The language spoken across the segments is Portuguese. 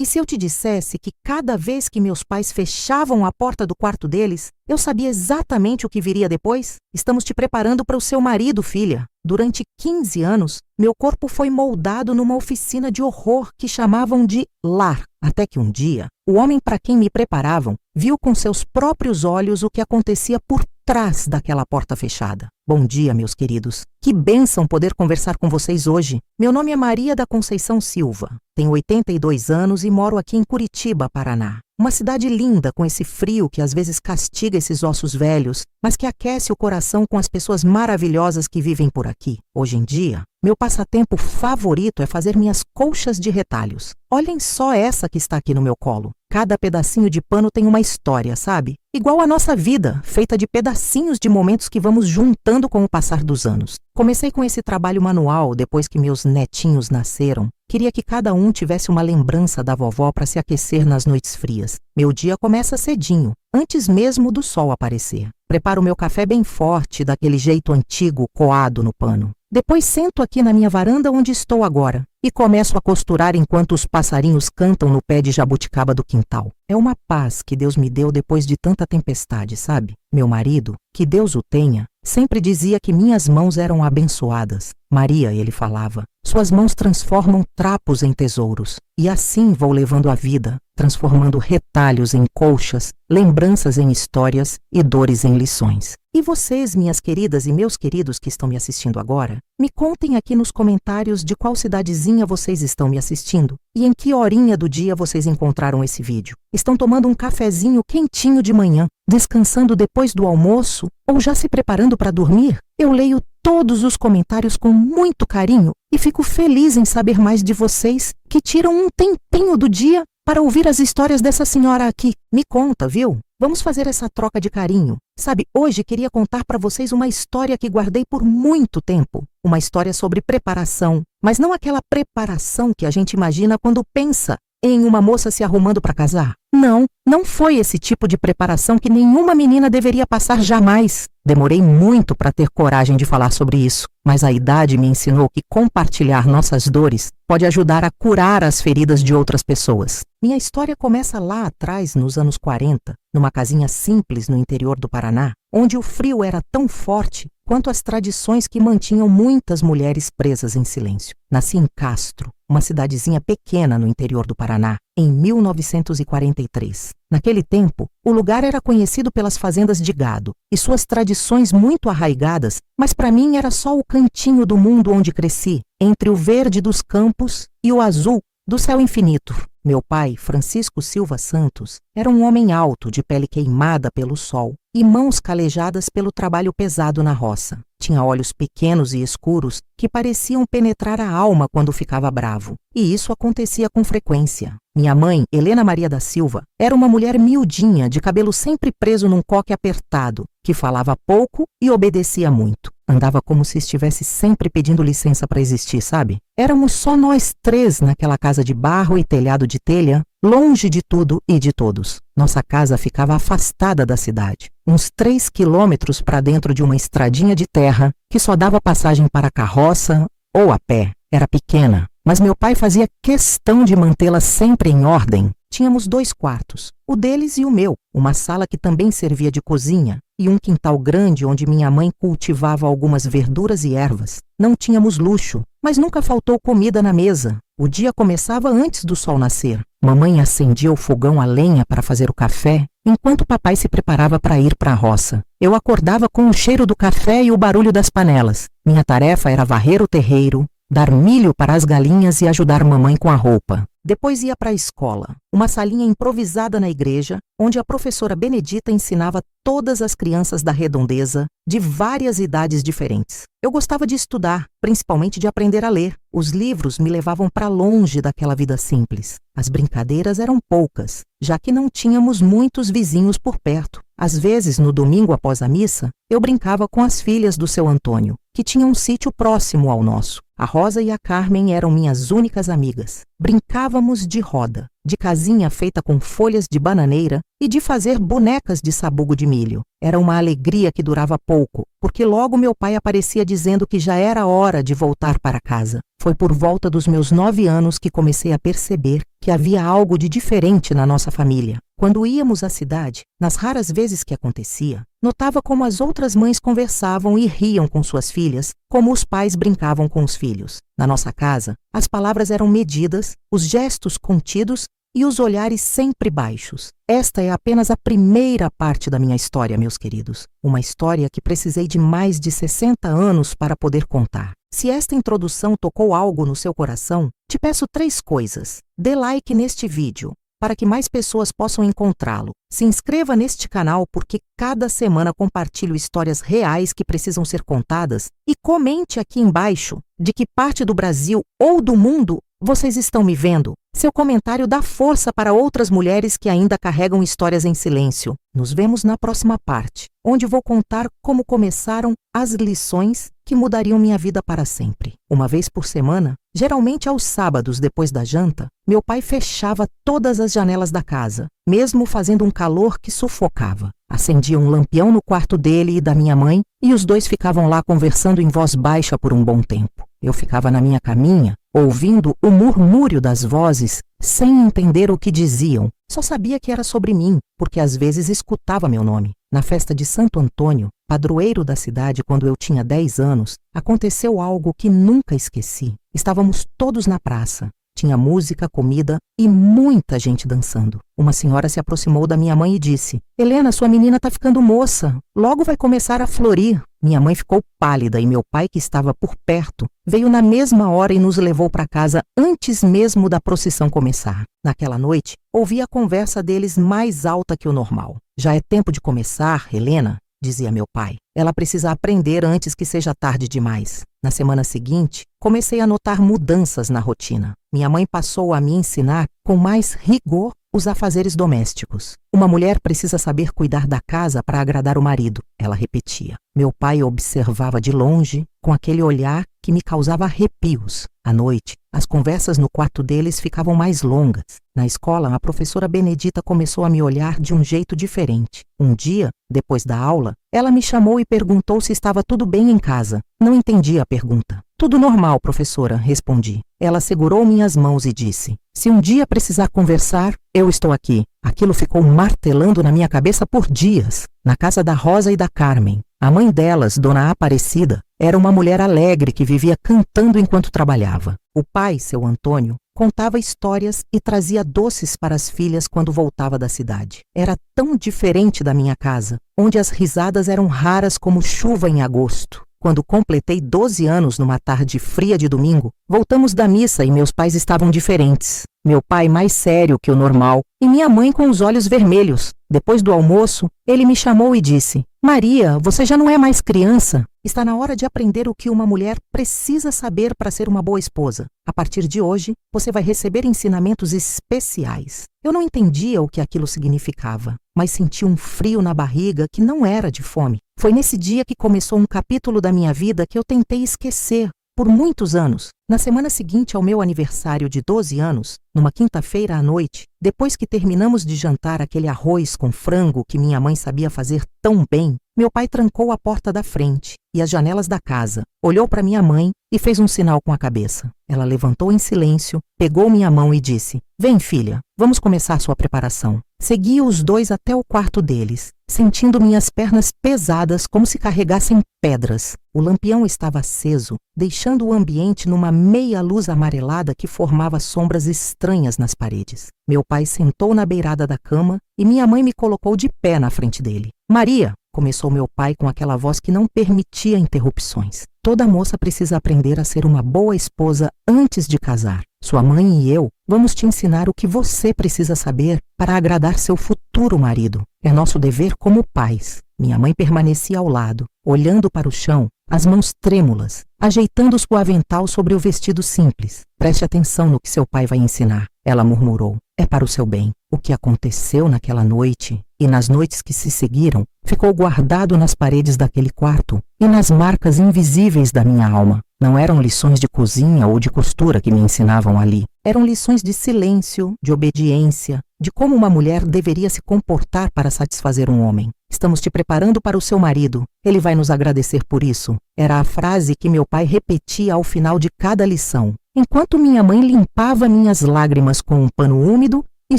E se eu te dissesse que cada vez que meus pais fechavam a porta do quarto deles, eu sabia exatamente o que viria depois? Estamos te preparando para o seu marido, filha. Durante 15 anos, meu corpo foi moldado numa oficina de horror que chamavam de lar. Até que um dia, o homem para quem me preparavam viu com seus próprios olhos o que acontecia por trás daquela porta fechada. Bom dia, meus queridos. Que bênção poder conversar com vocês hoje. Meu nome é Maria da Conceição Silva. Tenho 82 anos e moro aqui em Curitiba, Paraná. Uma cidade linda com esse frio que às vezes castiga esses ossos velhos, mas que aquece o coração com as pessoas maravilhosas que vivem por aqui. Hoje em dia, meu passatempo favorito é fazer minhas colchas de retalhos. Olhem só essa que está aqui no meu colo. Cada pedacinho de pano tem uma história, sabe? Igual a nossa vida, feita de pedacinhos de momentos que vamos juntando com o passar dos anos. Comecei com esse trabalho manual depois que meus netinhos nasceram. Queria que cada um tivesse uma lembrança da vovó para se aquecer nas noites frias. Meu dia começa cedinho, antes mesmo do sol aparecer. Preparo meu café bem forte, daquele jeito antigo, coado no pano. Depois sento aqui na minha varanda onde estou agora e começo a costurar enquanto os passarinhos cantam no pé de jabuticaba do quintal. É uma paz que Deus me deu depois de tanta tempestade, sabe? Meu marido, que Deus o tenha, sempre dizia que minhas mãos eram abençoadas. Maria, ele falava, suas mãos transformam trapos em tesouros. E assim vou levando a vida, transformando retalhos em colchas, lembranças em histórias e dores em lições. E vocês, minhas queridas e meus queridos que estão me assistindo agora, me contem aqui nos comentários de qual cidadezinha vocês estão me assistindo e em que horinha do dia vocês encontraram esse vídeo. Estão tomando um cafezinho quentinho de manhã, descansando depois do almoço ou já se preparando para dormir? Eu leio todos os comentários com muito carinho e fico feliz em saber mais de vocês que tiram um tempinho do dia para ouvir as histórias dessa senhora aqui. Me conta, viu? Vamos fazer essa troca de carinho. Sabe, hoje queria contar para vocês uma história que guardei por muito tempo. Uma história sobre preparação, mas não aquela preparação que a gente imagina quando pensa em uma moça se arrumando para casar. Não foi esse tipo de preparação que nenhuma menina deveria passar jamais. Demorei muito para ter coragem de falar sobre isso, mas a idade me ensinou que compartilhar nossas dores pode ajudar a curar as feridas de outras pessoas. Minha história começa lá atrás, nos anos 40, numa casinha simples no interior do Paraná, onde o frio era tão forte quanto as tradições que mantinham muitas mulheres presas em silêncio. Nasci em Castro, uma cidadezinha pequena no interior do Paraná, em 1943. Naquele tempo, o lugar era conhecido pelas fazendas de gado e suas tradições muito arraigadas, mas para mim era só o cantinho do mundo onde cresci, entre o verde dos campos e o azul do céu infinito. Meu pai, Francisco Silva Santos, era um homem alto, de pele queimada pelo sol e mãos calejadas pelo trabalho pesado na roça. Tinha olhos pequenos e escuros que pareciam penetrar a alma quando ficava bravo. E isso acontecia com frequência. Minha mãe, Helena Maria da Silva, era uma mulher miudinha, de cabelo sempre preso num coque apertado, que falava pouco e obedecia muito. Andava como se estivesse sempre pedindo licença para existir, sabe? Éramos só nós três naquela casa de barro e telhado de telha, longe de tudo e de todos. Nossa casa ficava afastada da cidade, uns 3 quilômetros para dentro de uma estradinha de terra que só dava passagem para carroça ou a pé. Era pequena, mas meu pai fazia questão de mantê-la sempre em ordem. Tínhamos 2 quartos, o deles e o meu, uma sala que também servia de cozinha e um quintal grande onde minha mãe cultivava algumas verduras e ervas. Não tínhamos luxo, mas nunca faltou comida na mesa. O dia começava antes do sol nascer. Mamãe acendia o fogão a lenha para fazer o café, enquanto papai se preparava para ir para a roça. Eu acordava com o cheiro do café e o barulho das panelas. Minha tarefa era varrer o terreiro, dar milho para as galinhas e ajudar mamãe com a roupa. Depois ia para a escola, uma salinha improvisada na igreja, onde a professora Benedita ensinava todas as crianças da redondeza, de várias idades diferentes. Eu gostava de estudar, principalmente de aprender a ler. Os livros me levavam para longe daquela vida simples. As brincadeiras eram poucas, já que não tínhamos muitos vizinhos por perto. Às vezes, no domingo após a missa, eu brincava com as filhas do seu Antônio, que tinha um sítio próximo ao nosso. A Rosa e a Carmen eram minhas únicas amigas. Brincávamos de roda, de casinha feita com folhas de bananeira e de fazer bonecas de sabugo de milho. Era uma alegria que durava pouco, porque logo meu pai aparecia dizendo que já era hora de voltar para casa. Foi por volta dos meus 9 anos que comecei a perceber que havia algo de diferente na nossa família. Quando íamos à cidade, nas raras vezes que acontecia, notava como as outras mães conversavam e riam com suas filhas, como os pais brincavam com os filhos. Na nossa casa, as palavras eram medidas, os gestos contidos e os olhares sempre baixos. Esta é apenas a primeira parte da minha história, meus queridos. Uma história que precisei de mais de 60 anos para poder contar. Se esta introdução tocou algo no seu coração, te peço 3 coisas. Dê like neste vídeo, para que mais pessoas possam encontrá-lo. Se inscreva neste canal porque cada semana compartilho histórias reais que precisam ser contadas e comente aqui embaixo de que parte do Brasil ou do mundo vocês estão me vendo. Seu comentário dá força para outras mulheres que ainda carregam histórias em silêncio. Nos vemos na próxima parte, onde vou contar como começaram as lições que mudariam minha vida para sempre. Uma vez por semana, geralmente aos sábados depois da janta, meu pai fechava todas as janelas da casa, mesmo fazendo um calor que sufocava. Acendia um lampião no quarto dele e da minha mãe, e os dois ficavam lá conversando em voz baixa por um bom tempo. Eu ficava na minha caminha, ouvindo o murmúrio das vozes, sem entender o que diziam. Só sabia que era sobre mim, porque às vezes escutava meu nome. Na festa de Santo Antônio, padroeiro da cidade quando eu tinha 10 anos, aconteceu algo que nunca esqueci. Estávamos todos na praça. Tinha música, comida e muita gente dançando. Uma senhora se aproximou da minha mãe e disse: "Helena, sua menina está ficando moça. Logo vai começar a florir." Minha mãe ficou pálida e meu pai, que estava por perto, veio na mesma hora e nos levou para casa antes mesmo da procissão começar. Naquela noite, ouvi a conversa deles mais alta que o normal. "Já é tempo de começar, Helena", dizia meu pai. "Ela precisa aprender antes que seja tarde demais." Na semana seguinte, comecei a notar mudanças na rotina. Minha mãe passou a me ensinar com mais rigor os afazeres domésticos. "Uma mulher precisa saber cuidar da casa para agradar o marido", ela repetia. Meu pai observava de longe, com aquele olhar que me causava arrepios. À noite, as conversas no quarto deles ficavam mais longas. Na escola, a professora Benedita começou a me olhar de um jeito diferente. Um dia, depois da aula, ela me chamou e perguntou se estava tudo bem em casa. Não entendi a pergunta. "Tudo normal, professora", respondi. Ela segurou minhas mãos e disse: "Se um dia precisar conversar, eu estou aqui." Aquilo ficou martelando na minha cabeça por dias. Na casa da Rosa e da Carmen, a mãe delas, Dona Aparecida, era uma mulher alegre que vivia cantando enquanto trabalhava. O pai, seu Antônio, contava histórias e trazia doces para as filhas quando voltava da cidade. Era tão diferente da minha casa, onde as risadas eram raras como chuva em agosto. Quando completei 12 anos numa tarde fria de domingo, voltamos da missa e meus pais estavam diferentes. Meu pai mais sério que o normal e minha mãe com os olhos vermelhos. Depois do almoço, ele me chamou e disse: "Maria, você já não é mais criança. Está na hora de aprender o que uma mulher precisa saber para ser uma boa esposa. A partir de hoje, você vai receber ensinamentos especiais." Eu não entendia o que aquilo significava, mas senti um frio na barriga que não era de fome. Foi nesse dia que começou um capítulo da minha vida que eu tentei esquecer por muitos anos. Na semana seguinte ao meu aniversário de 12 anos, numa quinta-feira à noite, depois que terminamos de jantar aquele arroz com frango que minha mãe sabia fazer tão bem, meu pai trancou a porta da frente e as janelas da casa, olhou para minha mãe e fez um sinal com a cabeça. Ela levantou em silêncio, pegou minha mão e disse: "Vem, filha, vamos começar sua preparação." Segui os dois até o quarto deles, sentindo minhas pernas pesadas como se carregassem pedras. O lampião estava aceso, deixando o ambiente numa meia luz amarelada que formava sombras estranhas nas paredes. Meu pai sentou na beirada da cama e minha mãe me colocou de pé na frente dele. "Maria", começou meu pai com aquela voz que não permitia interrupções, "toda moça precisa aprender a ser uma boa esposa antes de casar. Sua mãe e eu vamos te ensinar o que você precisa saber para agradar seu futuro marido. É nosso dever como pais." Minha mãe permanecia ao lado, olhando para o chão, as mãos trêmulas, ajeitando o avental sobre o vestido simples. "Preste atenção no que seu pai vai ensinar", ela murmurou. é para o seu bem. O que aconteceu naquela noite e nas noites que se seguiram ficou guardado nas paredes daquele quarto e nas marcas invisíveis da minha alma. Não eram lições de cozinha ou de costura que me ensinavam ali. Eram lições de silêncio, de obediência, de como uma mulher deveria se comportar para satisfazer um homem. Estamos te preparando para o seu marido. Ele vai nos agradecer por isso. Era a frase que meu pai repetia ao final de cada lição, enquanto minha mãe limpava minhas lágrimas com um pano úmido e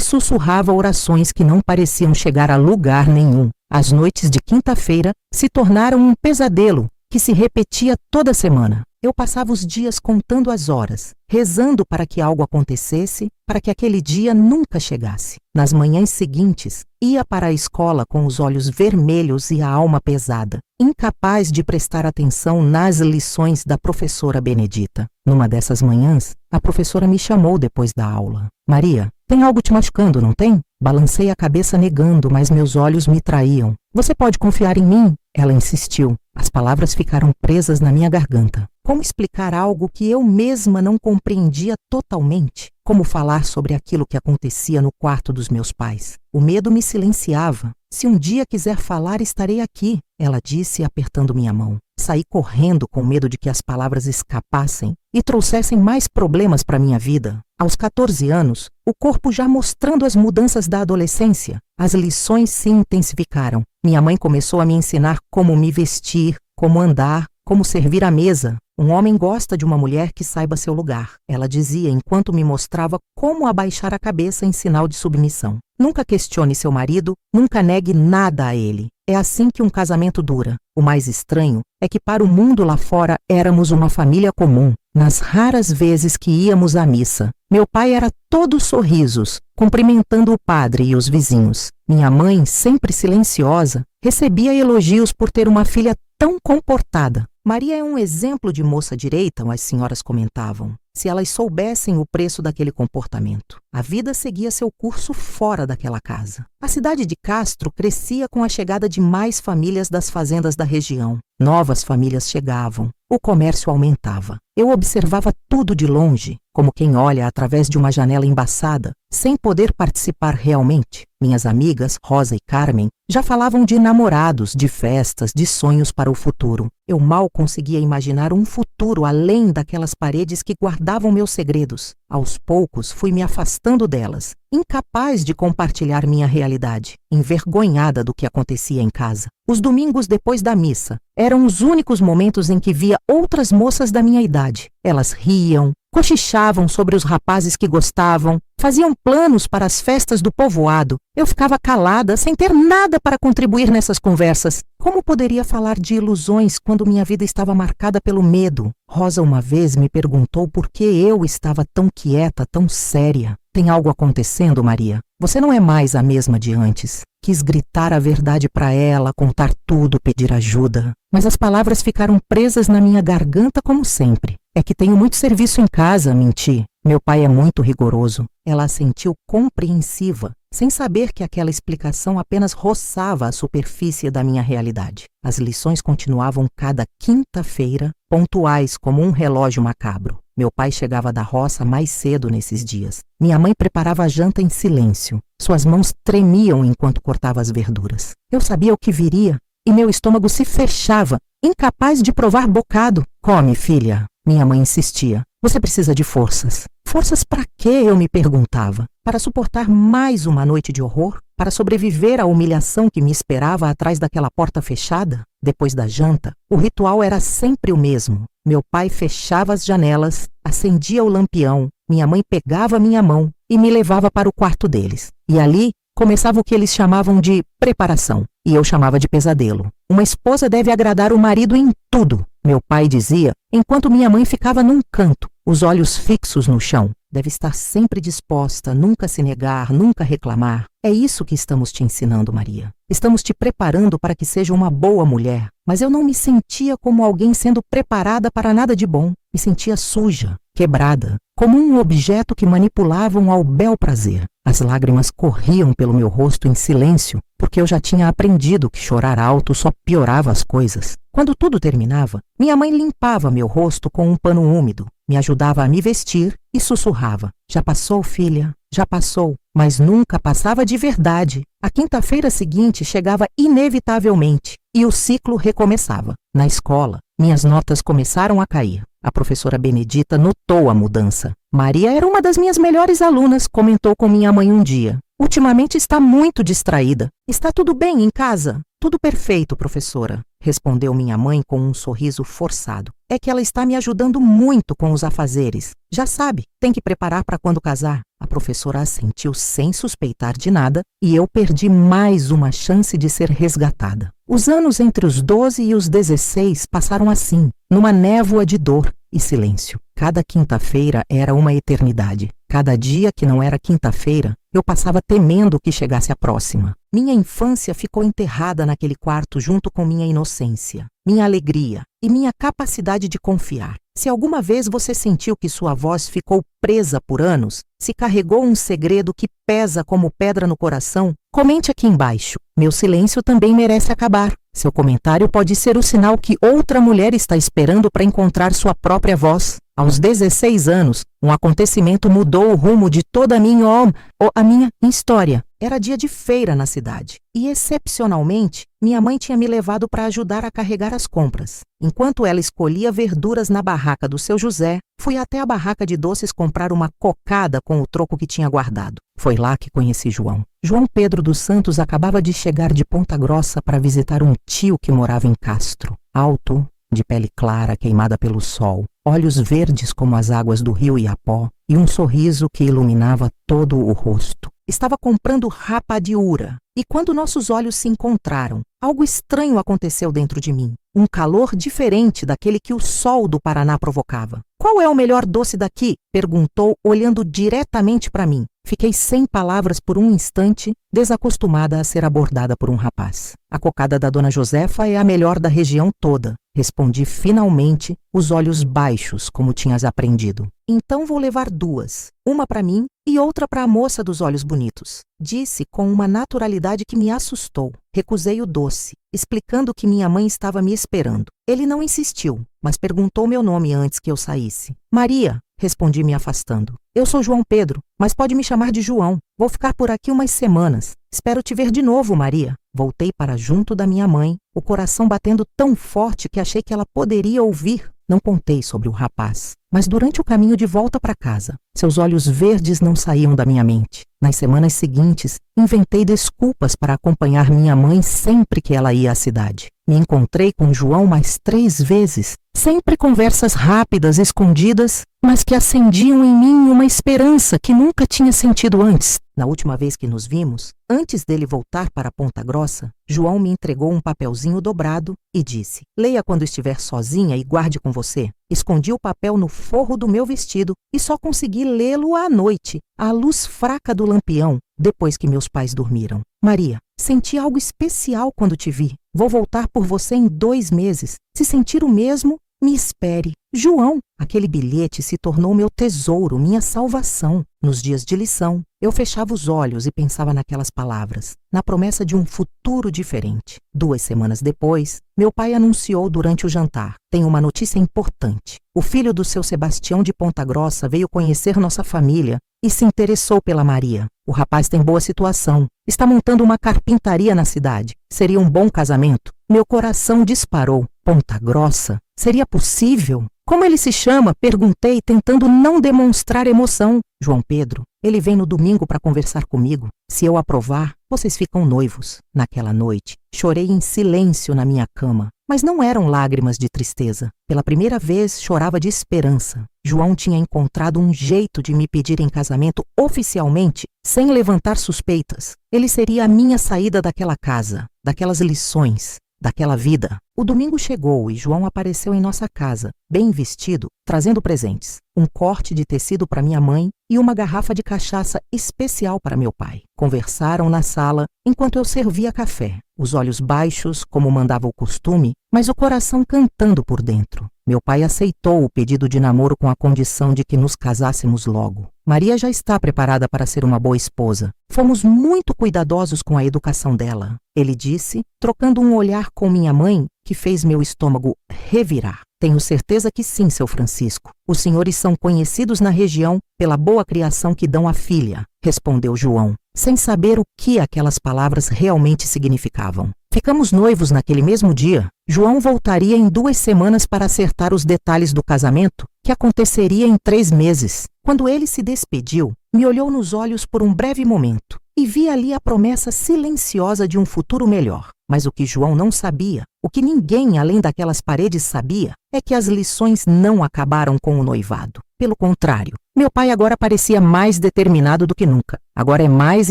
sussurrava orações que não pareciam chegar a lugar nenhum. As noites de quinta-feira se tornaram um pesadelo que se repetia toda semana. Eu passava os dias contando as horas, rezando para que algo acontecesse, para que aquele dia nunca chegasse. Nas manhãs seguintes, ia para a escola com os olhos vermelhos e a alma pesada, incapaz de prestar atenção nas lições da professora Benedita. Numa dessas manhãs, a professora me chamou depois da aula. Maria, tem algo te machucando, não tem? Balancei a cabeça negando, mas meus olhos me traíam. Você pode confiar em mim? Ela insistiu. As palavras ficaram presas na minha garganta. Como explicar algo que eu mesma não compreendia totalmente? Como falar sobre aquilo que acontecia no quarto dos meus pais? O medo me silenciava. Se um dia quiser falar, estarei aqui, ela disse, apertando minha mão. Saí correndo com medo de que as palavras escapassem e trouxessem mais problemas para minha vida. Aos 14 anos, o corpo já mostrando as mudanças da adolescência, as lições se intensificaram. Minha mãe começou a me ensinar como me vestir, como andar, como servir à mesa. Um homem gosta de uma mulher que saiba seu lugar, ela dizia enquanto me mostrava como abaixar a cabeça em sinal de submissão. Nunca questione seu marido, nunca negue nada a ele. É assim que um casamento dura. O mais estranho é que para o mundo lá fora éramos uma família comum. Nas raras vezes que íamos à missa, meu pai era todo sorrisos, cumprimentando o padre e os vizinhos. Minha mãe, sempre silenciosa, recebia elogios por ter uma filha tão comportada. Maria é um exemplo de moça direita, as senhoras comentavam. Se elas soubessem o preço daquele comportamento. A vida seguia seu curso fora daquela casa. A cidade de Castro crescia com a chegada de mais famílias das fazendas da região. Novas famílias chegavam. O comércio aumentava. Eu observava tudo de longe, como quem olha através de uma janela embaçada, sem poder participar realmente. Minhas amigas, Rosa e Carmen, já falavam de namorados, de festas, de sonhos para o futuro. Eu mal conseguia imaginar um futuro além daquelas paredes que guardavam meus segredos. Aos poucos, fui me afastando delas, incapaz de compartilhar minha realidade, envergonhada do que acontecia em casa. Os domingos depois da missa eram os únicos momentos em que via outras moças da minha idade. Elas riam, cochichavam sobre os rapazes que gostavam, faziam planos para as festas do povoado. Eu ficava calada, sem ter nada para contribuir nessas conversas. Como poderia falar de ilusões quando minha vida estava marcada pelo medo? Rosa uma vez me perguntou por que eu estava tão quieta, tão séria. Tem algo acontecendo, Maria? Você não é mais a mesma de antes. Quis gritar a verdade para ela, contar tudo, pedir ajuda. Mas as palavras ficaram presas na minha garganta como sempre. É que tenho muito serviço em casa, menti. Meu pai é muito rigoroso. Ela assentiu compreensiva, sem saber que aquela explicação apenas roçava a superfície da minha realidade. As lições continuavam cada quinta-feira, pontuais como um relógio macabro. Meu pai chegava da roça mais cedo nesses dias. Minha mãe preparava a janta em silêncio. Suas mãos tremiam enquanto cortava as verduras. Eu sabia o que viria e meu estômago se fechava, incapaz de provar bocado. Come, filha. Minha mãe insistia. Você precisa de forças. Forças para quê? Eu me perguntava. Para suportar mais uma noite de horror? Para sobreviver à humilhação que me esperava atrás daquela porta fechada? Depois da janta, o ritual era sempre o mesmo. Meu pai fechava as janelas, acendia o lampião, minha mãe pegava minha mão e me levava para o quarto deles. E ali começava o que eles chamavam de preparação, e eu chamava de pesadelo. Uma esposa deve agradar o marido em tudo, meu pai dizia, enquanto minha mãe ficava num canto, os olhos fixos no chão. Deve estar sempre disposta, nunca se negar, nunca reclamar. É isso que estamos te ensinando, Maria. Estamos te preparando para que seja uma boa mulher. Mas eu não me sentia como alguém sendo preparada para nada de bom. Me sentia suja, quebrada, como um objeto que manipulavam ao bel prazer. As lágrimas corriam pelo meu rosto em silêncio, porque eu já tinha aprendido que chorar alto só piorava as coisas. Quando tudo terminava, minha mãe limpava meu rosto com um pano úmido. me ajudava a me vestir e sussurrava: "Já passou, filha? Já passou." Mas nunca passava de verdade. A quinta-feira seguinte chegava inevitavelmente e o ciclo recomeçava. Na escola, minhas notas começaram a cair. A professora Benedita notou a mudança. "Maria era uma das minhas melhores alunas", comentou com minha mãe um dia. "Ultimamente está muito distraída. Está tudo bem em casa?" "Tudo perfeito, professora", respondeu minha mãe com um sorriso forçado. "É que ela está me ajudando muito com os afazeres. Já sabe, tem que preparar para quando casar." A professora assentiu sem suspeitar de nada e eu perdi mais uma chance de ser resgatada. Os anos entre os 12 e os 16 passaram assim, numa névoa de dor e silêncio. Cada quinta-feira era uma eternidade. Cada dia que não era quinta-feira, eu passava temendo que chegasse a próxima. Minha infância ficou enterrada naquele quarto junto com minha inocência, minha alegria e minha capacidade de confiar. Se alguma vez você sentiu que sua voz ficou presa por anos, se carregou um segredo que pesa como pedra no coração, comente aqui embaixo. Meu silêncio também merece acabar. Seu comentário pode ser o sinal que outra mulher está esperando para encontrar sua própria voz. Aos 16 anos, um acontecimento mudou o rumo de toda a minha história. Era dia de feira na cidade e, excepcionalmente, minha mãe tinha me levado para ajudar a carregar as compras. Enquanto ela escolhia verduras na barraca do seu José, fui até a barraca de doces comprar uma cocada com o troco que tinha guardado. Foi lá que conheci João. João Pedro dos Santos acabava de chegar de Ponta Grossa para visitar um tio que morava em Castro. Alto, de pele clara queimada pelo sol, olhos verdes como as águas do rio Iapó e um sorriso que iluminava todo o rosto. Estava comprando rapadura e quando nossos olhos se encontraram, algo estranho aconteceu dentro de mim. Um calor diferente daquele que o sol do Paraná provocava. "Qual é o melhor doce daqui?" perguntou, olhando diretamente para mim. Fiquei sem palavras por um instante, desacostumada a ser abordada por um rapaz. "A cocada da Dona Josefa é a melhor da região toda", respondi finalmente, os olhos baixos, como tinhas aprendido. "Então vou levar duas, uma para mim e outra para a moça dos olhos bonitos", disse com uma naturalidade que me assustou. Recusei o doce, explicando que minha mãe estava me esperando. Ele não insistiu, mas perguntou meu nome antes que eu saísse. "Maria", respondi me afastando. "Eu sou João Pedro, mas pode me chamar de João. Vou ficar por aqui umas semanas. Espero te ver de novo, Maria." Voltei para junto da minha mãe, o coração batendo tão forte que achei que ela poderia ouvir. Não contei sobre o rapaz, mas durante o caminho de volta para casa, seus olhos verdes não saíam da minha mente. Nas semanas seguintes, inventei desculpas para acompanhar minha mãe sempre que ela ia à cidade. Me encontrei com João mais 3 vezes, sempre conversas rápidas, escondidas, mas que acendiam em mim uma esperança que nunca tinha sentido antes. Na última vez que nos vimos, antes dele voltar para Ponta Grossa, João me entregou um papelzinho dobrado e disse: "Leia quando estiver sozinha e guarde com você." Escondi o papel no forro do meu vestido e só consegui lê-lo à noite, à luz fraca do lampião, depois que meus pais dormiram. "Maria, senti algo especial quando te vi. Vou voltar por você em 2 meses. Se sentir o mesmo, me espere. João." Aquele bilhete se tornou meu tesouro, minha salvação. Nos dias de lição, eu fechava os olhos e pensava naquelas palavras, na promessa de um futuro diferente. 2 semanas depois, meu pai anunciou durante o jantar: "Tenho uma notícia importante. O filho do seu Sebastião de Ponta Grossa veio conhecer nossa família e se interessou pela Maria. O rapaz tem boa situação. Está montando uma carpintaria na cidade. Seria um bom casamento." Meu coração disparou. Ponta Grossa? Seria possível? "Como ele se chama?" perguntei, tentando não demonstrar emoção. "João Pedro. Ele vem no domingo para conversar comigo. Se eu aprovar, vocês ficam noivos." Naquela noite, chorei em silêncio na minha cama, mas não eram lágrimas de tristeza. Pela primeira vez, chorava de esperança. João tinha encontrado um jeito de me pedir em casamento oficialmente, sem levantar suspeitas. Ele seria a minha saída daquela casa, daquelas lições, daquela vida. O domingo chegou e João apareceu em nossa casa, bem vestido, trazendo presentes. Um corte de tecido para minha mãe e uma garrafa de cachaça especial para meu pai. Conversaram na sala enquanto eu servia café, os olhos baixos, como mandava o costume, mas o coração cantando por dentro. Meu pai aceitou o pedido de namoro com a condição de que nos casássemos logo. Maria já está preparada para ser uma boa esposa. Fomos muito cuidadosos com a educação dela, ele disse, trocando um olhar com minha mãe que fez meu estômago revirar. Tenho certeza que sim, seu Francisco. Os senhores são conhecidos na região pela boa criação que dão à filha, respondeu João, sem saber o que aquelas palavras realmente significavam. Ficamos noivos naquele mesmo dia. João voltaria em 2 semanas para acertar os detalhes do casamento, que aconteceria em 3 meses. Quando ele se despediu, me olhou nos olhos por um breve momento e vi ali a promessa silenciosa de um futuro melhor. Mas o que João não sabia, o que ninguém além daquelas paredes sabia, é que as lições não acabaram com o noivado. Pelo contrário, meu pai agora parecia mais determinado do que nunca. Agora é mais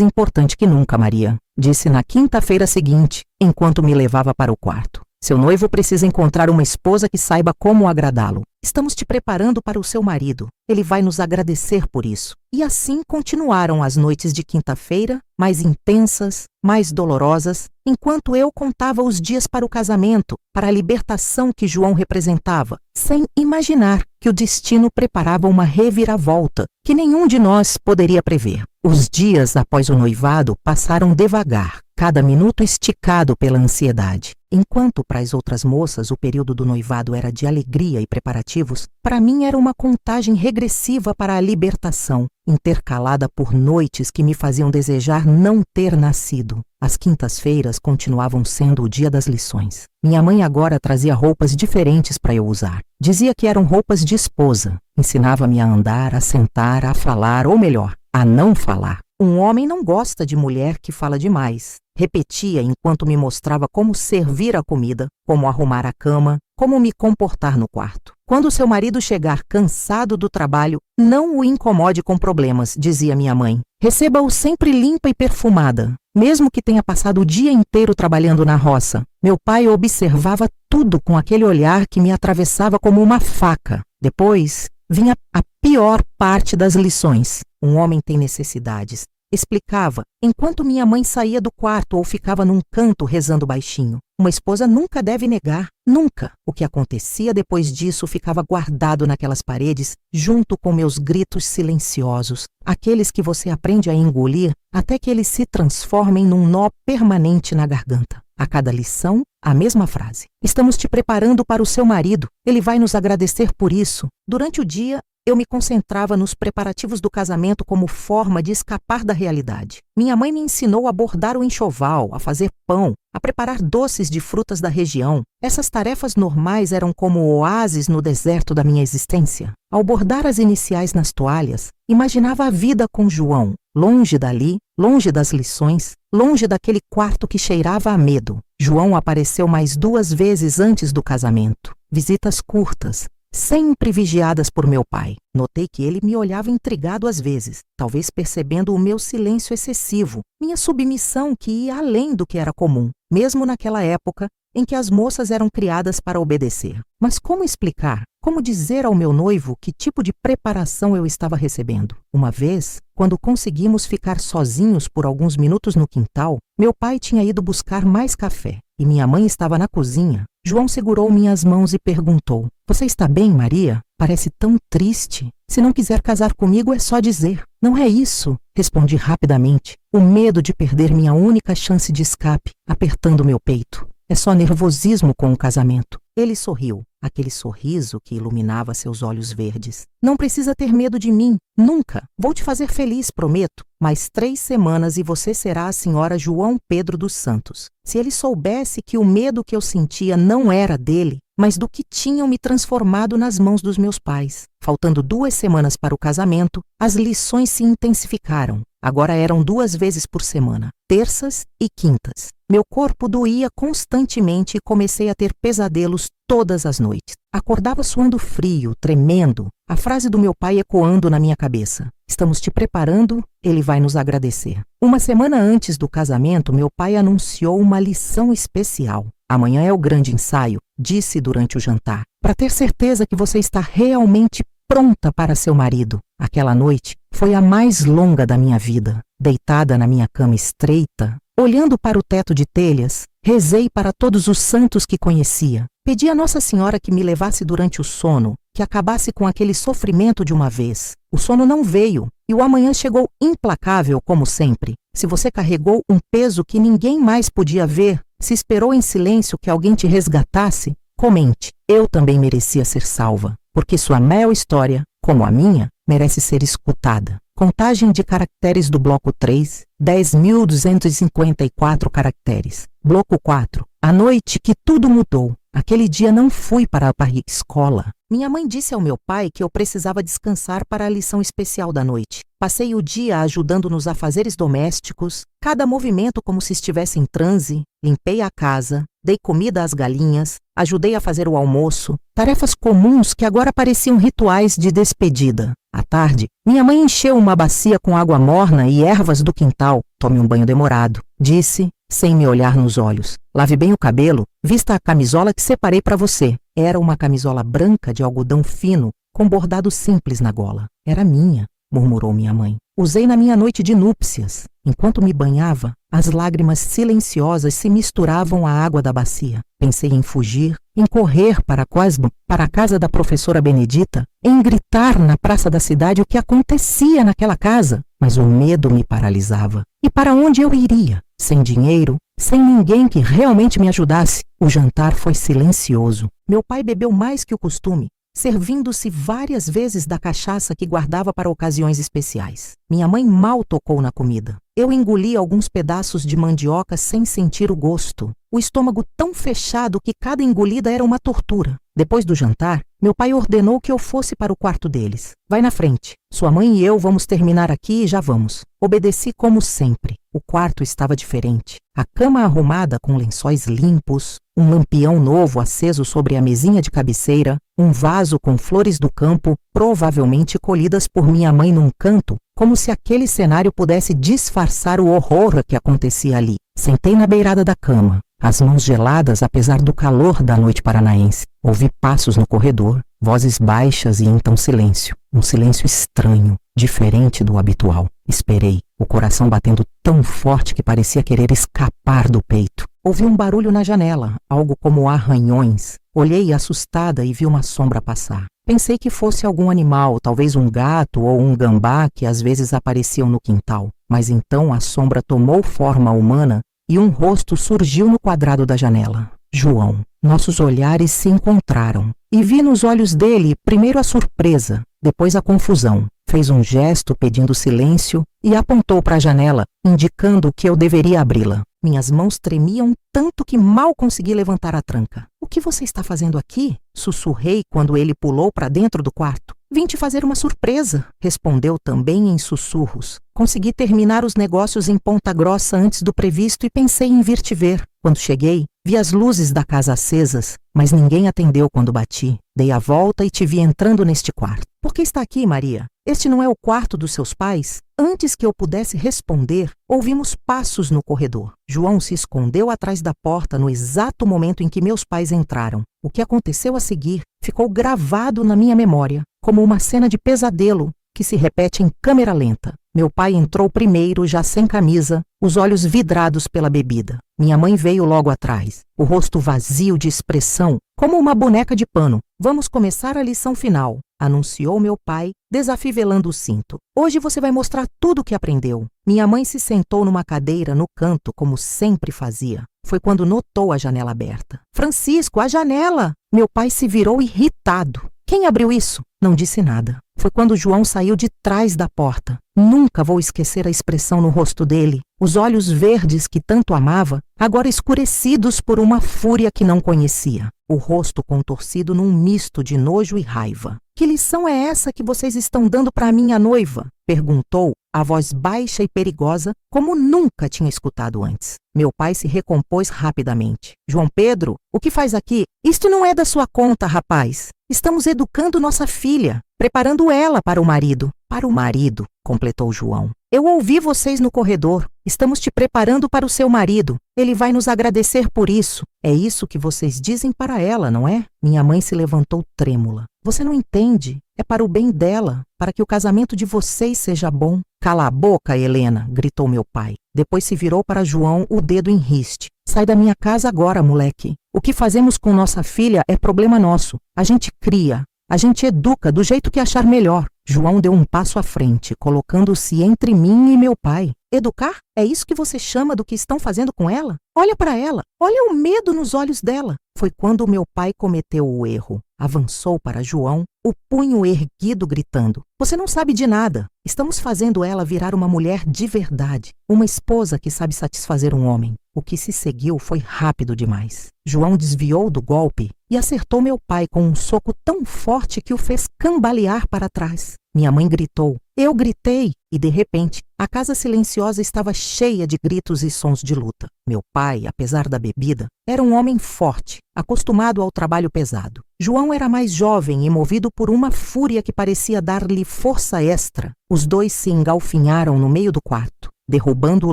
importante que nunca, Maria, disse na quinta-feira seguinte, enquanto me levava para o quarto. Seu noivo precisa encontrar uma esposa que saiba como agradá-lo. Estamos te preparando para o seu marido. Ele vai nos agradecer por isso. E assim continuaram as noites de quinta-feira, mais intensas, mais dolorosas, enquanto eu contava os dias para o casamento, para a libertação que João representava, sem imaginar que o destino preparava uma reviravolta que nenhum de nós poderia prever. Os dias após o noivado passaram devagar, cada minuto esticado pela ansiedade. Enquanto para as outras moças o período do noivado era de alegria e preparativos, para mim era uma contagem regressiva para a libertação, intercalada por noites que me faziam desejar não ter nascido. As quintas-feiras continuavam sendo o dia das lições. Minha mãe agora trazia roupas diferentes para eu usar. Dizia que eram roupas de esposa. Ensinava-me a andar, a sentar, a falar, ou melhor, a não falar. Um homem não gosta de mulher que fala demais. Repetia enquanto me mostrava como servir a comida, como arrumar a cama, como me comportar no quarto. Quando seu marido chegar cansado do trabalho, não o incomode com problemas, dizia minha mãe. Receba-o sempre limpa e perfumada, mesmo que tenha passado o dia inteiro trabalhando na roça. Meu pai observava tudo com aquele olhar que me atravessava como uma faca. Depois vinha a pior parte das lições. Um homem tem necessidades. Explicava, enquanto minha mãe saía do quarto ou ficava num canto rezando baixinho. Uma esposa nunca deve negar, nunca. O que acontecia depois disso ficava guardado naquelas paredes, junto com meus gritos silenciosos, aqueles que você aprende a engolir até que eles se transformem num nó permanente na garganta. A cada lição, a mesma frase. Estamos te preparando para o seu marido. Ele vai nos agradecer por isso. Durante o dia, eu me concentrava nos preparativos do casamento como forma de escapar da realidade. Minha mãe me ensinou a bordar o enxoval, a fazer pão, a preparar doces de frutas da região. Essas tarefas normais eram como oásis no deserto da minha existência. Ao bordar as iniciais nas toalhas, imaginava a vida com João, longe dali, longe das lições, longe daquele quarto que cheirava a medo. João apareceu mais 2 vezes antes do casamento. Visitas curtas, sempre vigiadas por meu pai. Notei que ele me olhava intrigado às vezes, talvez percebendo o meu silêncio excessivo, minha submissão que ia além do que era comum, mesmo naquela época em que as moças eram criadas para obedecer. Mas como explicar? Como dizer ao meu noivo que tipo de preparação eu estava recebendo? Uma vez, quando conseguimos ficar sozinhos por alguns minutos no quintal, meu pai tinha ido buscar mais café e minha mãe estava na cozinha. João segurou minhas mãos e perguntou: "Você está bem, Maria? Parece tão triste. Se não quiser casar comigo, é só dizer." "Não é isso", respondi rapidamente, o medo de perder minha única chance de escape, apertando meu peito. "É só nervosismo com o casamento." Ele sorriu, aquele sorriso que iluminava seus olhos verdes. "Não precisa ter medo de mim, nunca. Vou te fazer feliz, prometo. Mais 3 semanas e você será a senhora João Pedro dos Santos." Se ele soubesse que o medo que eu sentia não era dele, mas do que tinham me transformado nas mãos dos meus pais. Faltando 2 semanas para o casamento, as lições se intensificaram. Agora eram 2 vezes por semana, terças e quintas. Meu corpo doía constantemente e comecei a ter pesadelos todas as noites. Acordava suando frio, tremendo, a frase do meu pai ecoando na minha cabeça: "Estamos te preparando, ele vai nos agradecer." 1 semana antes do casamento, meu pai anunciou uma lição especial. "Amanhã é o grande ensaio", disse durante o jantar, "para ter certeza que você está realmente pronta para seu marido." Aquela noite foi a mais longa da minha vida. Deitada na minha cama estreita, olhando para o teto de telhas, rezei para todos os santos que conhecia. Pedi a Nossa Senhora que me levasse durante o sono, que acabasse com aquele sofrimento de uma vez. O sono não veio, e o amanhã chegou implacável como sempre. Se você carregou um peso que ninguém mais podia ver, se esperou em silêncio que alguém te resgatasse, comente. Eu também merecia ser salva, porque sua mel história, como a minha, merece ser escutada. Contagem de caracteres do bloco 3, 10.254 caracteres. Bloco 4. A noite que tudo mudou. Aquele dia não fui para a escola. Minha mãe disse ao meu pai que eu precisava descansar para a lição especial da noite. Passei o dia ajudando nos afazeres domésticos, cada movimento como se estivesse em transe, limpei a casa, dei comida às galinhas, ajudei a fazer o almoço, tarefas comuns que agora pareciam rituais de despedida. À tarde, minha mãe encheu uma bacia com água morna e ervas do quintal. Tome um banho demorado, disse, sem me olhar nos olhos. Lave bem o cabelo, vista a camisola que separei para você. Era uma camisola branca de algodão fino, com bordado simples na gola. Era minha, murmurou minha mãe. Usei na minha noite de núpcias. Enquanto me banhava, as lágrimas silenciosas se misturavam à água da bacia. Pensei em fugir, em correr para a casa da professora Benedita, em gritar na praça da cidade o que acontecia naquela casa. Mas o medo me paralisava. E para onde eu iria? Sem dinheiro, sem ninguém que realmente me ajudasse. O jantar foi silencioso. Meu pai bebeu mais que o costume, servindo-se várias vezes da cachaça que guardava para ocasiões especiais. Minha mãe mal tocou na comida. Eu engoli alguns pedaços de mandioca sem sentir o gosto. O estômago tão fechado que cada engolida era uma tortura. Depois do jantar, meu pai ordenou que eu fosse para o quarto deles. Vai na frente. Sua mãe e eu vamos terminar aqui e já vamos. Obedeci como sempre. O quarto estava diferente. A cama arrumada com lençóis limpos, um lampião novo aceso sobre a mesinha de cabeceira, um vaso com flores do campo, provavelmente colhidas por minha mãe num canto, como se aquele cenário pudesse disfarçar o horror que acontecia ali. Sentei na beirada da cama, as mãos geladas apesar do calor da noite paranaense. Ouvi passos no corredor, vozes baixas e então silêncio. Um silêncio estranho, diferente do habitual. Esperei, o coração batendo tão forte que parecia querer escapar do peito. Ouvi um barulho na janela, algo como arranhões. Olhei assustada e vi uma sombra passar. Pensei que fosse algum animal, talvez um gato ou um gambá que às vezes apareciam no quintal. Mas então a sombra tomou forma humana e um rosto surgiu no quadrado da janela. João. Nossos olhares se encontraram. E vi nos olhos dele primeiro a surpresa, depois a confusão. Fez um gesto pedindo silêncio e apontou para a janela, indicando que eu deveria abri-la. Minhas mãos tremiam tanto que mal consegui levantar a tranca. O que você está fazendo aqui? Sussurrei quando ele pulou para dentro do quarto. Vim te fazer uma surpresa, respondeu também em sussurros. Consegui terminar os negócios em Ponta Grossa antes do previsto e pensei em vir te ver. Quando cheguei, vi as luzes da casa acesas, mas ninguém atendeu quando bati. Dei a volta e te vi entrando neste quarto. Por que está aqui, Maria? Este não é o quarto dos seus pais? Antes que eu pudesse responder, ouvimos passos no corredor. João se escondeu atrás da porta no exato momento em que meus pais entraram. O que aconteceu a seguir ficou gravado na minha memória, como uma cena de pesadelo que se repete em câmera lenta. Meu pai entrou primeiro, já sem camisa, os olhos vidrados pela bebida. Minha mãe veio logo atrás, o rosto vazio de expressão, como uma boneca de pano. Vamos começar a lição final, anunciou meu pai, desafivelando o cinto. Hoje você vai mostrar tudo o que aprendeu. Minha mãe se sentou numa cadeira no canto, como sempre fazia. Foi quando notou a janela aberta. Francisco, a janela! Meu pai se virou irritado. Quem abriu isso? Não disse nada. Foi quando João saiu de trás da porta. Nunca vou esquecer a expressão no rosto dele. Os olhos verdes que tanto amava, agora escurecidos por uma fúria que não conhecia. O rosto contorcido num misto de nojo e raiva. Que lição é essa que vocês estão dando para a minha noiva? Perguntou, a voz baixa e perigosa, como nunca tinha escutado antes. Meu pai se recompôs rapidamente. João Pedro, o que faz aqui? Isto não é da sua conta, rapaz. Estamos educando nossa filha, preparando ela para o marido. Para o marido, completou João. Eu ouvi vocês no corredor. Estamos te preparando para o seu marido. Ele vai nos agradecer por isso. É isso que vocês dizem para ela, não é? Minha mãe se levantou trêmula. Você não entende. É para o bem dela, para que o casamento de vocês seja bom. Cala a boca, Helena, gritou meu pai. Depois se virou para João, o dedo em riste. Sai da minha casa agora, moleque. O que fazemos com nossa filha é problema nosso. A gente cria, a gente educa do jeito que achar melhor. João deu um passo à frente, colocando-se entre mim e meu pai. Educar? É isso que você chama do que estão fazendo com ela? Olha para ela, olha o medo nos olhos dela. Foi quando meu pai cometeu o erro. Avançou para João, o punho erguido, gritando: "Você não sabe de nada. Estamos fazendo ela virar uma mulher de verdade, uma esposa que sabe satisfazer um homem." O que se seguiu foi rápido demais. João desviou do golpe e acertou meu pai com um soco tão forte que o fez cambalear para trás. Minha mãe gritou, eu gritei e, de repente, a casa silenciosa estava cheia de gritos e sons de luta. Meu pai, apesar da bebida, era um homem forte, acostumado ao trabalho pesado. João era mais jovem e movido por uma fúria que parecia dar-lhe força extra. Os dois se engalfinharam no meio do quarto, derrubando o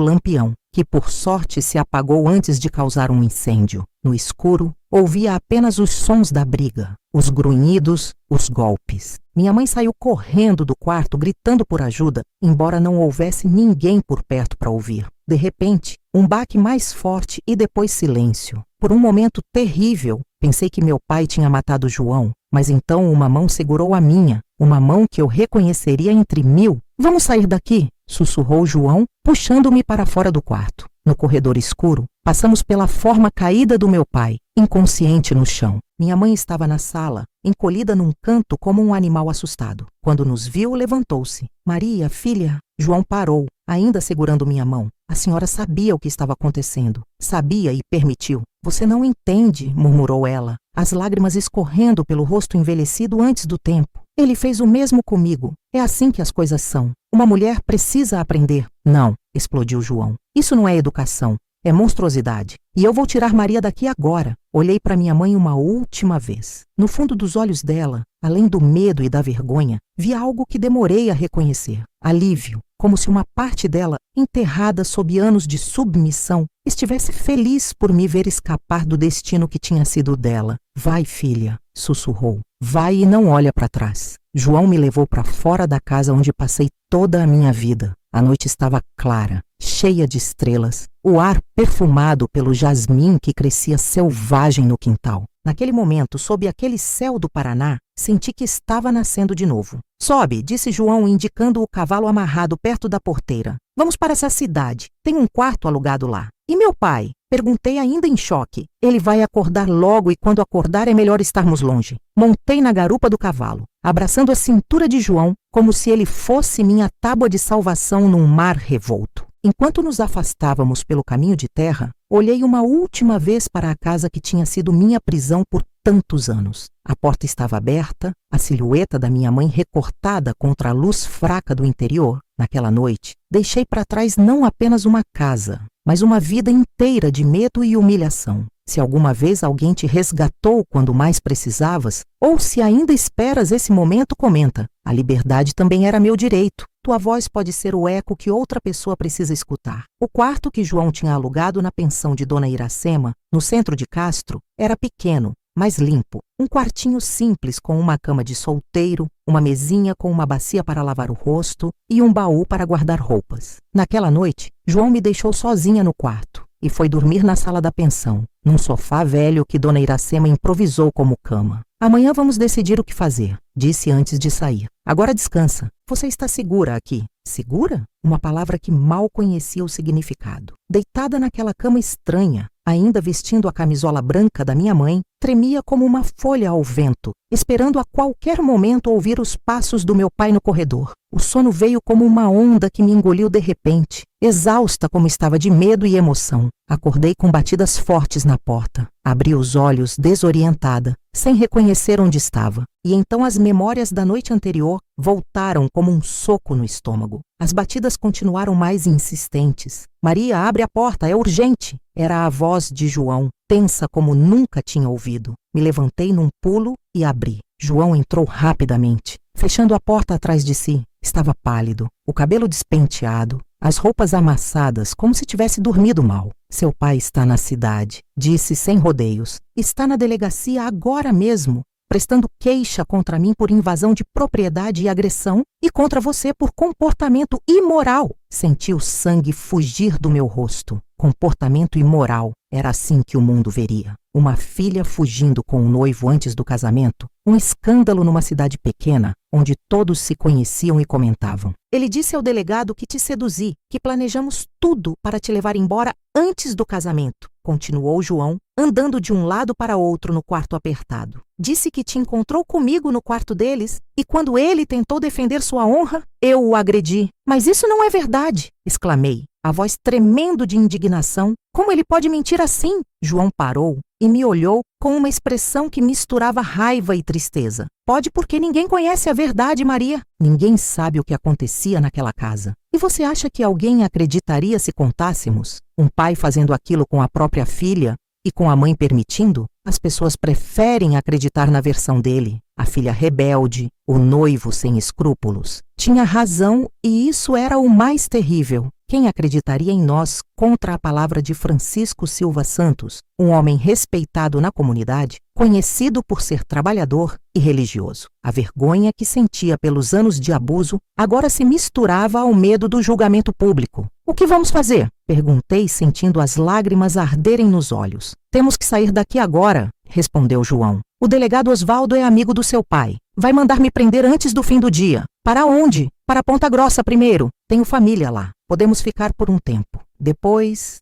lampião, que por sorte se apagou antes de causar um incêndio. No escuro, ouvia apenas os sons da briga, os grunhidos, os golpes. Minha mãe saiu correndo do quarto, gritando por ajuda, embora não houvesse ninguém por perto para ouvir. De repente, um baque mais forte e depois silêncio. Por um momento terrível, pensei que meu pai tinha matado João, mas então uma mão segurou a minha, uma mão que eu reconheceria entre 1000. "Vamos sair daqui", sussurrou João, puxando-me para fora do quarto. No corredor escuro, passamos pela forma caída do meu pai, inconsciente no chão. Minha mãe estava na sala, encolhida num canto como um animal assustado. Quando nos viu, levantou-se. "Maria, filha." João parou, ainda segurando minha mão. A senhora sabia o que estava acontecendo. Sabia e permitiu. "Você não entende", murmurou ela, as lágrimas escorrendo pelo rosto envelhecido antes do tempo. "Ele fez o mesmo comigo. É assim que as coisas são. Uma mulher precisa aprender." "Não", explodiu João. "Isso não é educação. É monstruosidade. E eu vou tirar Maria daqui agora." Olhei para minha mãe uma última vez. No fundo dos olhos dela, além do medo e da vergonha, vi algo que demorei a reconhecer. Alívio, como se uma parte dela, enterrada sob anos de submissão, estivesse feliz por me ver escapar do destino que tinha sido dela. "Vai, filha", sussurrou. "Vai e não olha para trás." João me levou para fora da casa onde passei toda a minha vida. A noite estava clara, cheia de estrelas, o ar perfumado pelo jasmim que crescia selvagem no quintal. Naquele momento, sob aquele céu do Paraná, senti que estava nascendo de novo. "Sobe", disse João, indicando o cavalo amarrado perto da porteira. "Vamos para essa cidade. Tem um quarto alugado lá." "E meu pai?" Perguntei ainda em choque. "Ele vai acordar logo e quando acordar é melhor estarmos longe." Montei na garupa do cavalo, abraçando a cintura de João, como se ele fosse minha tábua de salvação num mar revolto. Enquanto nos afastávamos pelo caminho de terra, olhei uma última vez para a casa que tinha sido minha prisão por tantos anos. A porta estava aberta, a silhueta da minha mãe recortada contra a luz fraca do interior. Naquela noite, deixei para trás não apenas uma casa, mas uma vida inteira de medo e humilhação. Se alguma vez alguém te resgatou quando mais precisavas, ou se ainda esperas esse momento, comenta. A liberdade também era meu direito. Tua voz pode ser o eco que outra pessoa precisa escutar. O quarto que João tinha alugado na pensão de Dona Iracema, no centro de Castro, era pequeno, mas limpo. Um quartinho simples com uma cama de solteiro, uma mesinha com uma bacia para lavar o rosto e um baú para guardar roupas. Naquela noite, João me deixou sozinha no quarto e foi dormir na sala da pensão, num sofá velho que Dona Iracema improvisou como cama. "Amanhã vamos decidir o que fazer", disse antes de sair. "Agora descansa. Você está segura aqui." Segura? Uma palavra que mal conhecia o significado. Deitada naquela cama estranha, ainda vestindo a camisola branca da minha mãe, tremia como uma folha ao vento, esperando a qualquer momento ouvir os passos do meu pai no corredor. O sono veio como uma onda que me engoliu de repente, exausta como estava de medo e emoção. Acordei com batidas fortes na porta. Abri os olhos desorientada, sem reconhecer onde estava. E então as memórias da noite anterior voltaram como um soco no estômago. As batidas continuaram mais insistentes. "Maria, abre a porta, é urgente!" Era a voz de João, tensa como nunca tinha ouvido. Me levantei num pulo e abri. João entrou rapidamente, fechando a porta atrás de si. Estava pálido, o cabelo despenteado, as roupas amassadas, como se tivesse dormido mal. "Seu pai está na cidade", disse sem rodeios. "Está na delegacia agora mesmo, prestando queixa contra mim por invasão de propriedade e agressão e contra você por comportamento imoral." Senti o sangue fugir do meu rosto. Comportamento imoral. Era assim que o mundo veria. Uma filha fugindo com o noivo antes do casamento, um escândalo numa cidade pequena, onde todos se conheciam e comentavam. Ele disse ao delegado que te seduzi, que planejamos tudo para te levar embora antes do casamento, continuou João, andando de um lado para outro no quarto apertado. Disse que te encontrou comigo no quarto deles e quando ele tentou defender sua honra, eu o agredi. Mas isso não é verdade, exclamei, a voz tremendo de indignação. Como ele pode mentir assim? João parou e me olhou com uma expressão que misturava raiva e tristeza. Pode porque ninguém conhece a verdade, Maria. Ninguém sabe o que acontecia naquela casa. E você acha que alguém acreditaria se contássemos? Um pai fazendo aquilo com a própria filha e com a mãe permitindo? As pessoas preferem acreditar na versão dele. A filha rebelde, o noivo sem escrúpulos. Tinha razão e isso era o mais terrível. Quem acreditaria em nós contra a palavra de Francisco Silva Santos, um homem respeitado na comunidade, conhecido por ser trabalhador e religioso? A vergonha que sentia pelos anos de abuso agora se misturava ao medo do julgamento público. O que vamos fazer? Perguntei, sentindo as lágrimas arderem nos olhos. Temos que sair daqui agora, respondeu João. O delegado Osvaldo é amigo do seu pai. Vai mandar me prender antes do fim do dia. Para onde? Para Ponta Grossa primeiro. Tenho família lá. Podemos ficar por um tempo. Depois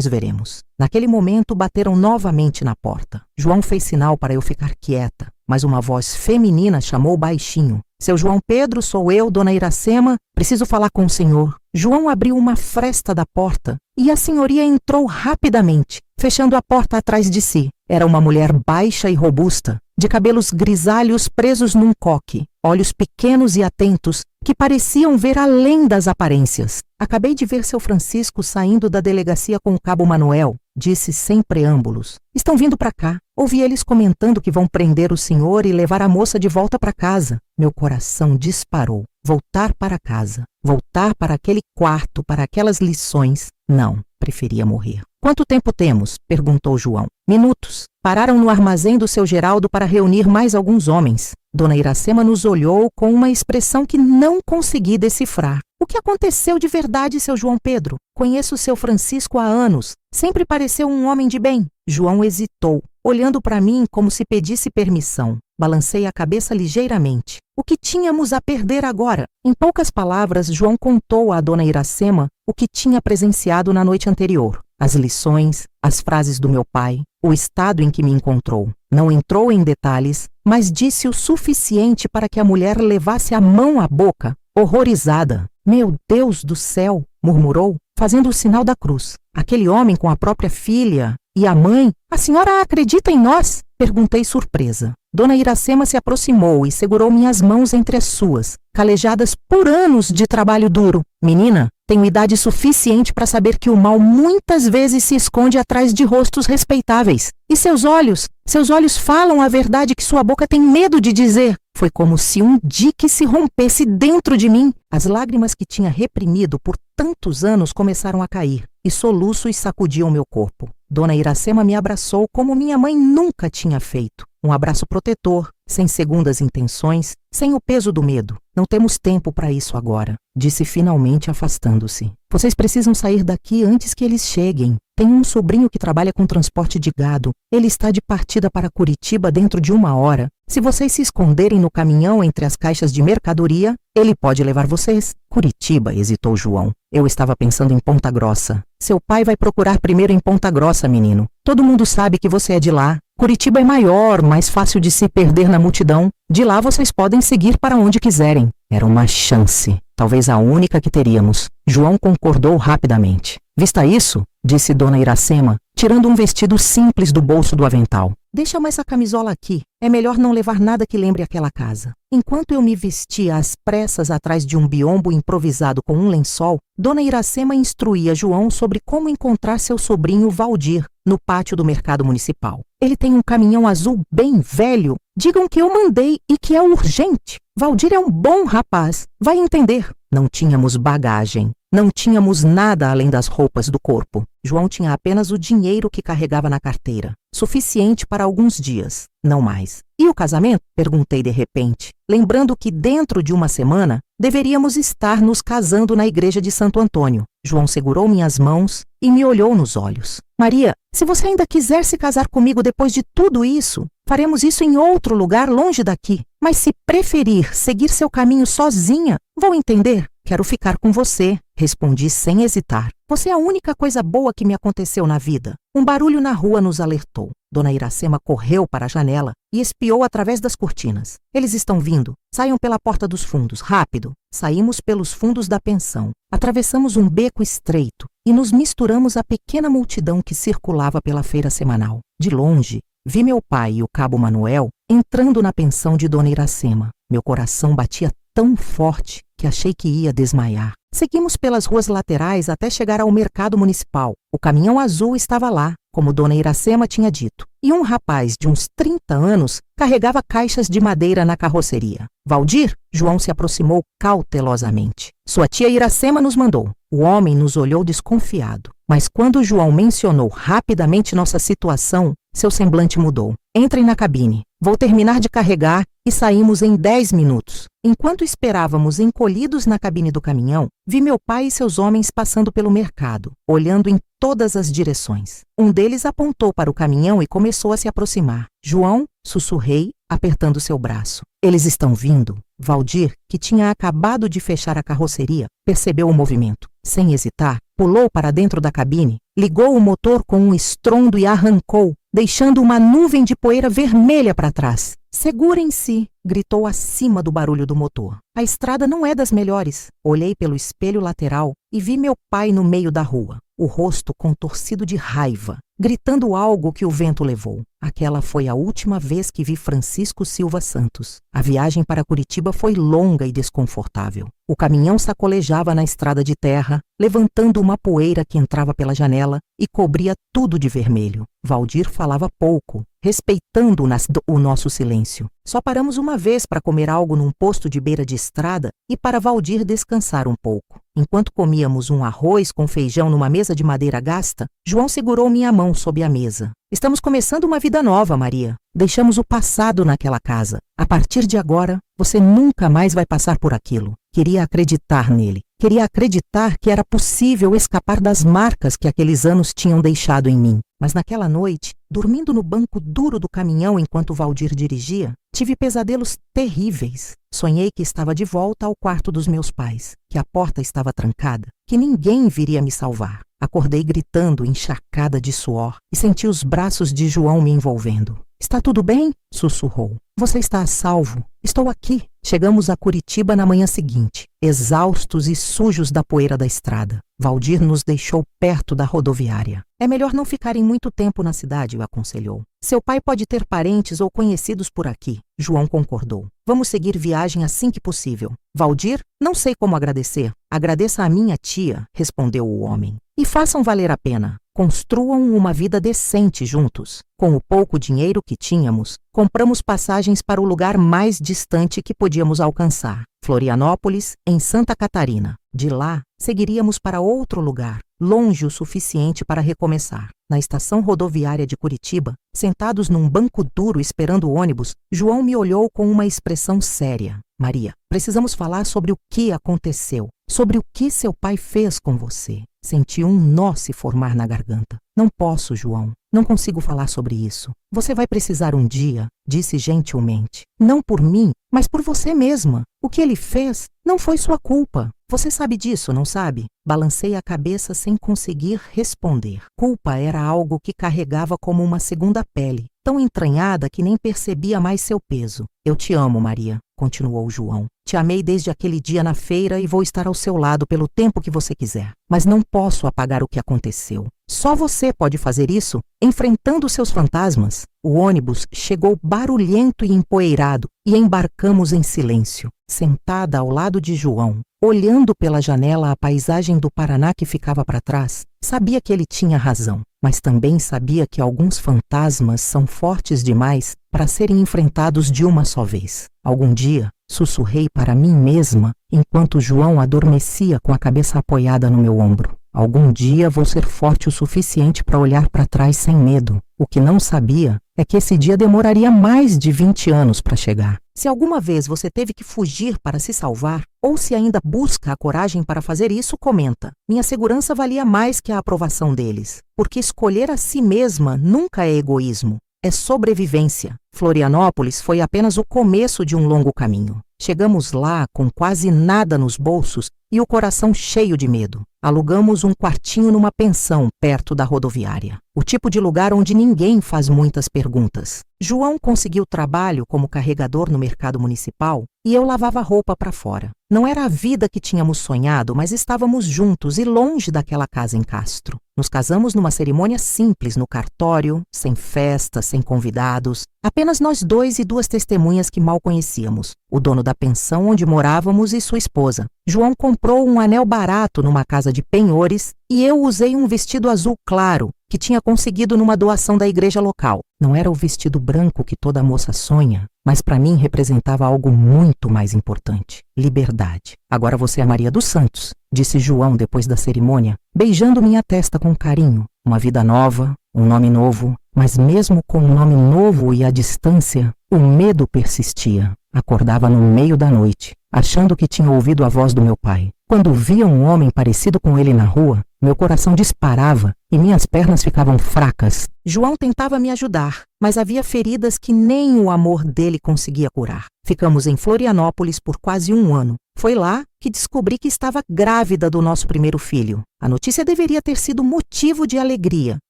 veremos. Naquele momento bateram novamente na porta. João fez sinal para eu ficar quieta, mas uma voz feminina chamou baixinho. Seu João Pedro, sou eu, dona Iracema. Preciso falar com o senhor. João abriu uma fresta da porta e a senhoria entrou rapidamente, fechando a porta atrás de si. Era uma mulher baixa e robusta, de cabelos grisalhos presos num coque, olhos pequenos e atentos, que pareciam ver além das aparências. Acabei de ver seu Francisco saindo da delegacia com o cabo Manuel, disse sem preâmbulos. Estão vindo para cá. Ouvi eles comentando que vão prender o senhor e levar a moça de volta para casa. Meu coração disparou. Voltar para casa. Voltar para aquele quarto, para aquelas lições. Não, preferia morrer. Quanto tempo temos? Perguntou João. Minutos. Pararam no armazém do seu Geraldo para reunir mais alguns homens. Dona Iracema nos olhou com uma expressão que não consegui decifrar. O que aconteceu de verdade, seu João Pedro? Conheço seu Francisco há anos. Sempre pareceu um homem de bem. João hesitou, olhando para mim como se pedisse permissão. Balancei a cabeça ligeiramente. O que tínhamos a perder agora? Em poucas palavras, João contou à dona Iracema o que tinha presenciado na noite anterior. As lições, as frases do meu pai, o estado em que me encontrou. Não entrou em detalhes, mas disse o suficiente para que a mulher levasse a mão à boca, horrorizada. Meu Deus do céu, murmurou, fazendo o sinal da cruz. Aquele homem com a própria filha e a mãe. A senhora acredita em nós? Perguntei surpresa. Dona Iracema se aproximou e segurou minhas mãos entre as suas, calejadas por anos de trabalho duro. Menina, tenho idade suficiente para saber que o mal muitas vezes se esconde atrás de rostos respeitáveis. E seus olhos falam a verdade que sua boca tem medo de dizer. Foi como se um dique se rompesse dentro de mim. As lágrimas que tinha reprimido por tantos anos começaram a cair, e soluços sacudiam meu corpo. Dona Iracema me abraçou como minha mãe nunca tinha feito. Um abraço protetor, sem segundas intenções, sem o peso do medo. Não temos tempo para isso agora, disse finalmente afastando-se. Vocês precisam sair daqui antes que eles cheguem. Tenho um sobrinho que trabalha com transporte de gado. Ele está de partida para Curitiba dentro de 1 hora. Se vocês se esconderem no caminhão entre as caixas de mercadoria, ele pode levar vocês. Curitiba, hesitou João. Eu estava pensando em Ponta Grossa. Seu pai vai procurar primeiro em Ponta Grossa, menino. Todo mundo sabe que você é de lá. Curitiba é maior, mais fácil de se perder na multidão. De lá vocês podem seguir para onde quiserem. Era uma chance, talvez a única que teríamos. João concordou rapidamente. Vista isso, disse Dona Iracema, tirando um vestido simples do bolso do avental. Deixa mais a camisola aqui. É melhor não levar nada que lembre aquela casa. Enquanto eu me vestia às pressas atrás de um biombo improvisado com um lençol, Dona Iracema instruía João sobre como encontrar seu sobrinho Valdir no pátio do mercado municipal. Ele tem um caminhão azul bem velho. Digam que eu mandei e que é urgente. Valdir é um bom rapaz. Vai entender. Não tínhamos bagagem. Não tínhamos nada além das roupas do corpo. João tinha apenas o dinheiro que carregava na carteira, suficiente para alguns dias, não mais. E o casamento? Perguntei de repente, lembrando que dentro de uma semana deveríamos estar nos casando na igreja de Santo Antônio. João segurou minhas mãos e me olhou nos olhos. Maria, se você ainda quiser se casar comigo depois de tudo isso, faremos isso em outro lugar longe daqui. Mas se preferir seguir seu caminho sozinha, vou entender. Quero ficar com você, respondi sem hesitar. Você é a única coisa boa que me aconteceu na vida. Um barulho na rua nos alertou. Dona Iracema correu para a janela e espiou através das cortinas. Eles estão vindo. Saiam pela porta dos fundos, rápido. Saímos pelos fundos da pensão. Atravessamos um beco estreito e nos misturamos à pequena multidão que circulava pela feira semanal. De longe, vi meu pai e o cabo Manuel entrando na pensão de Dona Iracema. Meu coração batia tão forte que achei que ia desmaiar. Seguimos pelas ruas laterais até chegar ao mercado municipal. O caminhão azul estava lá, como Dona Iracema tinha dito, e um rapaz de uns 30 anos carregava caixas de madeira na carroceria. Valdir? João se aproximou cautelosamente. Sua tia Iracema nos mandou. O homem nos olhou desconfiado, mas quando João mencionou rapidamente nossa situação, seu semblante mudou. Entrem na cabine. Vou terminar de carregar e saímos em 10 minutos. Enquanto esperávamos encolhidos na cabine do caminhão, vi meu pai e seus homens passando pelo mercado, olhando em todas as direções. Um deles apontou para o caminhão e começou a se aproximar. João, sussurrei, apertando seu braço. Eles estão vindo. Valdir, que tinha acabado de fechar a carroceria, percebeu o movimento. Sem hesitar, pulou para dentro da cabine, ligou o motor com um estrondo e arrancou, deixando uma nuvem de poeira vermelha para trás. Segurem-se, gritou acima do barulho do motor. A estrada não é das melhores. Olhei pelo espelho lateral e vi meu pai no meio da rua, o rosto contorcido de raiva, gritando algo que o vento levou. Aquela foi a última vez que vi Francisco Silva Santos. A viagem para Curitiba foi longa e desconfortável. O caminhão sacolejava na estrada de terra, levantando uma poeira que entrava pela janela e cobria tudo de vermelho. Valdir falava pouco, respeitando o nosso silêncio. Só paramos uma vez para comer algo num posto de beira de estrada e para Valdir descansar um pouco. Enquanto comíamos um arroz com feijão numa mesa de madeira gasta, João segurou minha mão sob a mesa. Estamos começando uma vida nova, Maria. Deixamos o passado naquela casa. A partir de agora, você nunca mais vai passar por aquilo. Queria acreditar nele. Queria acreditar que era possível escapar das marcas que aqueles anos tinham deixado em mim. Mas naquela noite, dormindo no banco duro do caminhão enquanto Valdir dirigia, tive pesadelos terríveis. Sonhei que estava de volta ao quarto dos meus pais, que a porta estava trancada, que ninguém viria me salvar. Acordei gritando, encharcada de suor, e senti os braços de João me envolvendo. Está tudo bem? Sussurrou. Você está a salvo. Estou aqui. Chegamos a Curitiba na manhã seguinte, exaustos e sujos da poeira da estrada. Valdir nos deixou perto da rodoviária. É melhor não ficarem muito tempo na cidade, o aconselhou. Seu pai pode ter parentes ou conhecidos por aqui. João concordou. Vamos seguir viagem assim que possível. Valdir, não sei como agradecer. Agradeça a minha tia, respondeu o homem. E façam valer a pena. Construam uma vida decente juntos. Com o pouco dinheiro que tínhamos, compramos passagens para o lugar mais distante que podíamos alcançar, Florianópolis, em Santa Catarina. De lá, seguiríamos para outro lugar, longe o suficiente para recomeçar. Na estação rodoviária de Curitiba, sentados num banco duro esperando o ônibus, João me olhou com uma expressão séria. Maria, precisamos falar sobre o que aconteceu, sobre o que seu pai fez com você. Senti um nó se formar na garganta. Não posso, João. Não consigo falar sobre isso. Você vai precisar um dia, disse gentilmente. Não por mim, mas por você mesma. O que ele fez não foi sua culpa. Você sabe disso, não sabe? Balancei a cabeça sem conseguir responder. Culpa era algo que carregava como uma segunda pele, tão entranhada que nem percebia mais seu peso. Eu te amo, Maria, continuou João. Te amei desde aquele dia na feira e vou estar ao seu lado pelo tempo que você quiser. Mas não posso apagar o que aconteceu. Só você pode fazer isso, enfrentando seus fantasmas. O ônibus chegou barulhento e empoeirado e embarcamos em silêncio. Sentada ao lado de João, olhando pela janela a paisagem do Paraná que ficava para trás, sabia que ele tinha razão, mas também sabia que alguns fantasmas são fortes demais para serem enfrentados de uma só vez. Algum dia, sussurrei para mim mesma enquanto João adormecia com a cabeça apoiada no meu ombro. Algum dia vou ser forte o suficiente para olhar para trás sem medo. O que não sabia é que esse dia demoraria mais de 20 anos para chegar. Se alguma vez você teve que fugir para se salvar, ou se ainda busca a coragem para fazer isso, comenta. Minha segurança valia mais que a aprovação deles, porque escolher a si mesma nunca é egoísmo, é sobrevivência. Florianópolis foi apenas o começo de um longo caminho. Chegamos lá com quase nada nos bolsos e o coração cheio de medo. Alugamos um quartinho numa pensão perto da rodoviária. O tipo de lugar onde ninguém faz muitas perguntas. João conseguiu trabalho como carregador no mercado municipal e eu lavava roupa para fora. Não era a vida que tínhamos sonhado, mas estávamos juntos e longe daquela casa em Castro. Nos casamos numa cerimônia simples no cartório, sem festa, sem convidados. Apenas nós dois e duas testemunhas que mal conhecíamos. O dono da pensão onde morávamos e sua esposa. João comprou um anel barato numa casa de penhores e eu usei um vestido azul claro que tinha conseguido numa doação da igreja local. Não era o vestido branco que toda moça sonha, mas para mim representava algo muito mais importante: liberdade. Agora você é Maria dos Santos, disse João depois da cerimônia, beijando minha testa com carinho. Uma vida nova, um nome novo, mas mesmo com um nome novo e à distância, o medo persistia. Acordava no meio da noite, achando que tinha ouvido a voz do meu pai. Quando via um homem parecido com ele na rua, meu coração disparava e minhas pernas ficavam fracas. João tentava me ajudar, mas havia feridas que nem o amor dele conseguia curar. Ficamos em Florianópolis por quase um ano. Foi lá que descobri que estava grávida do nosso primeiro filho. A notícia deveria ter sido motivo de alegria,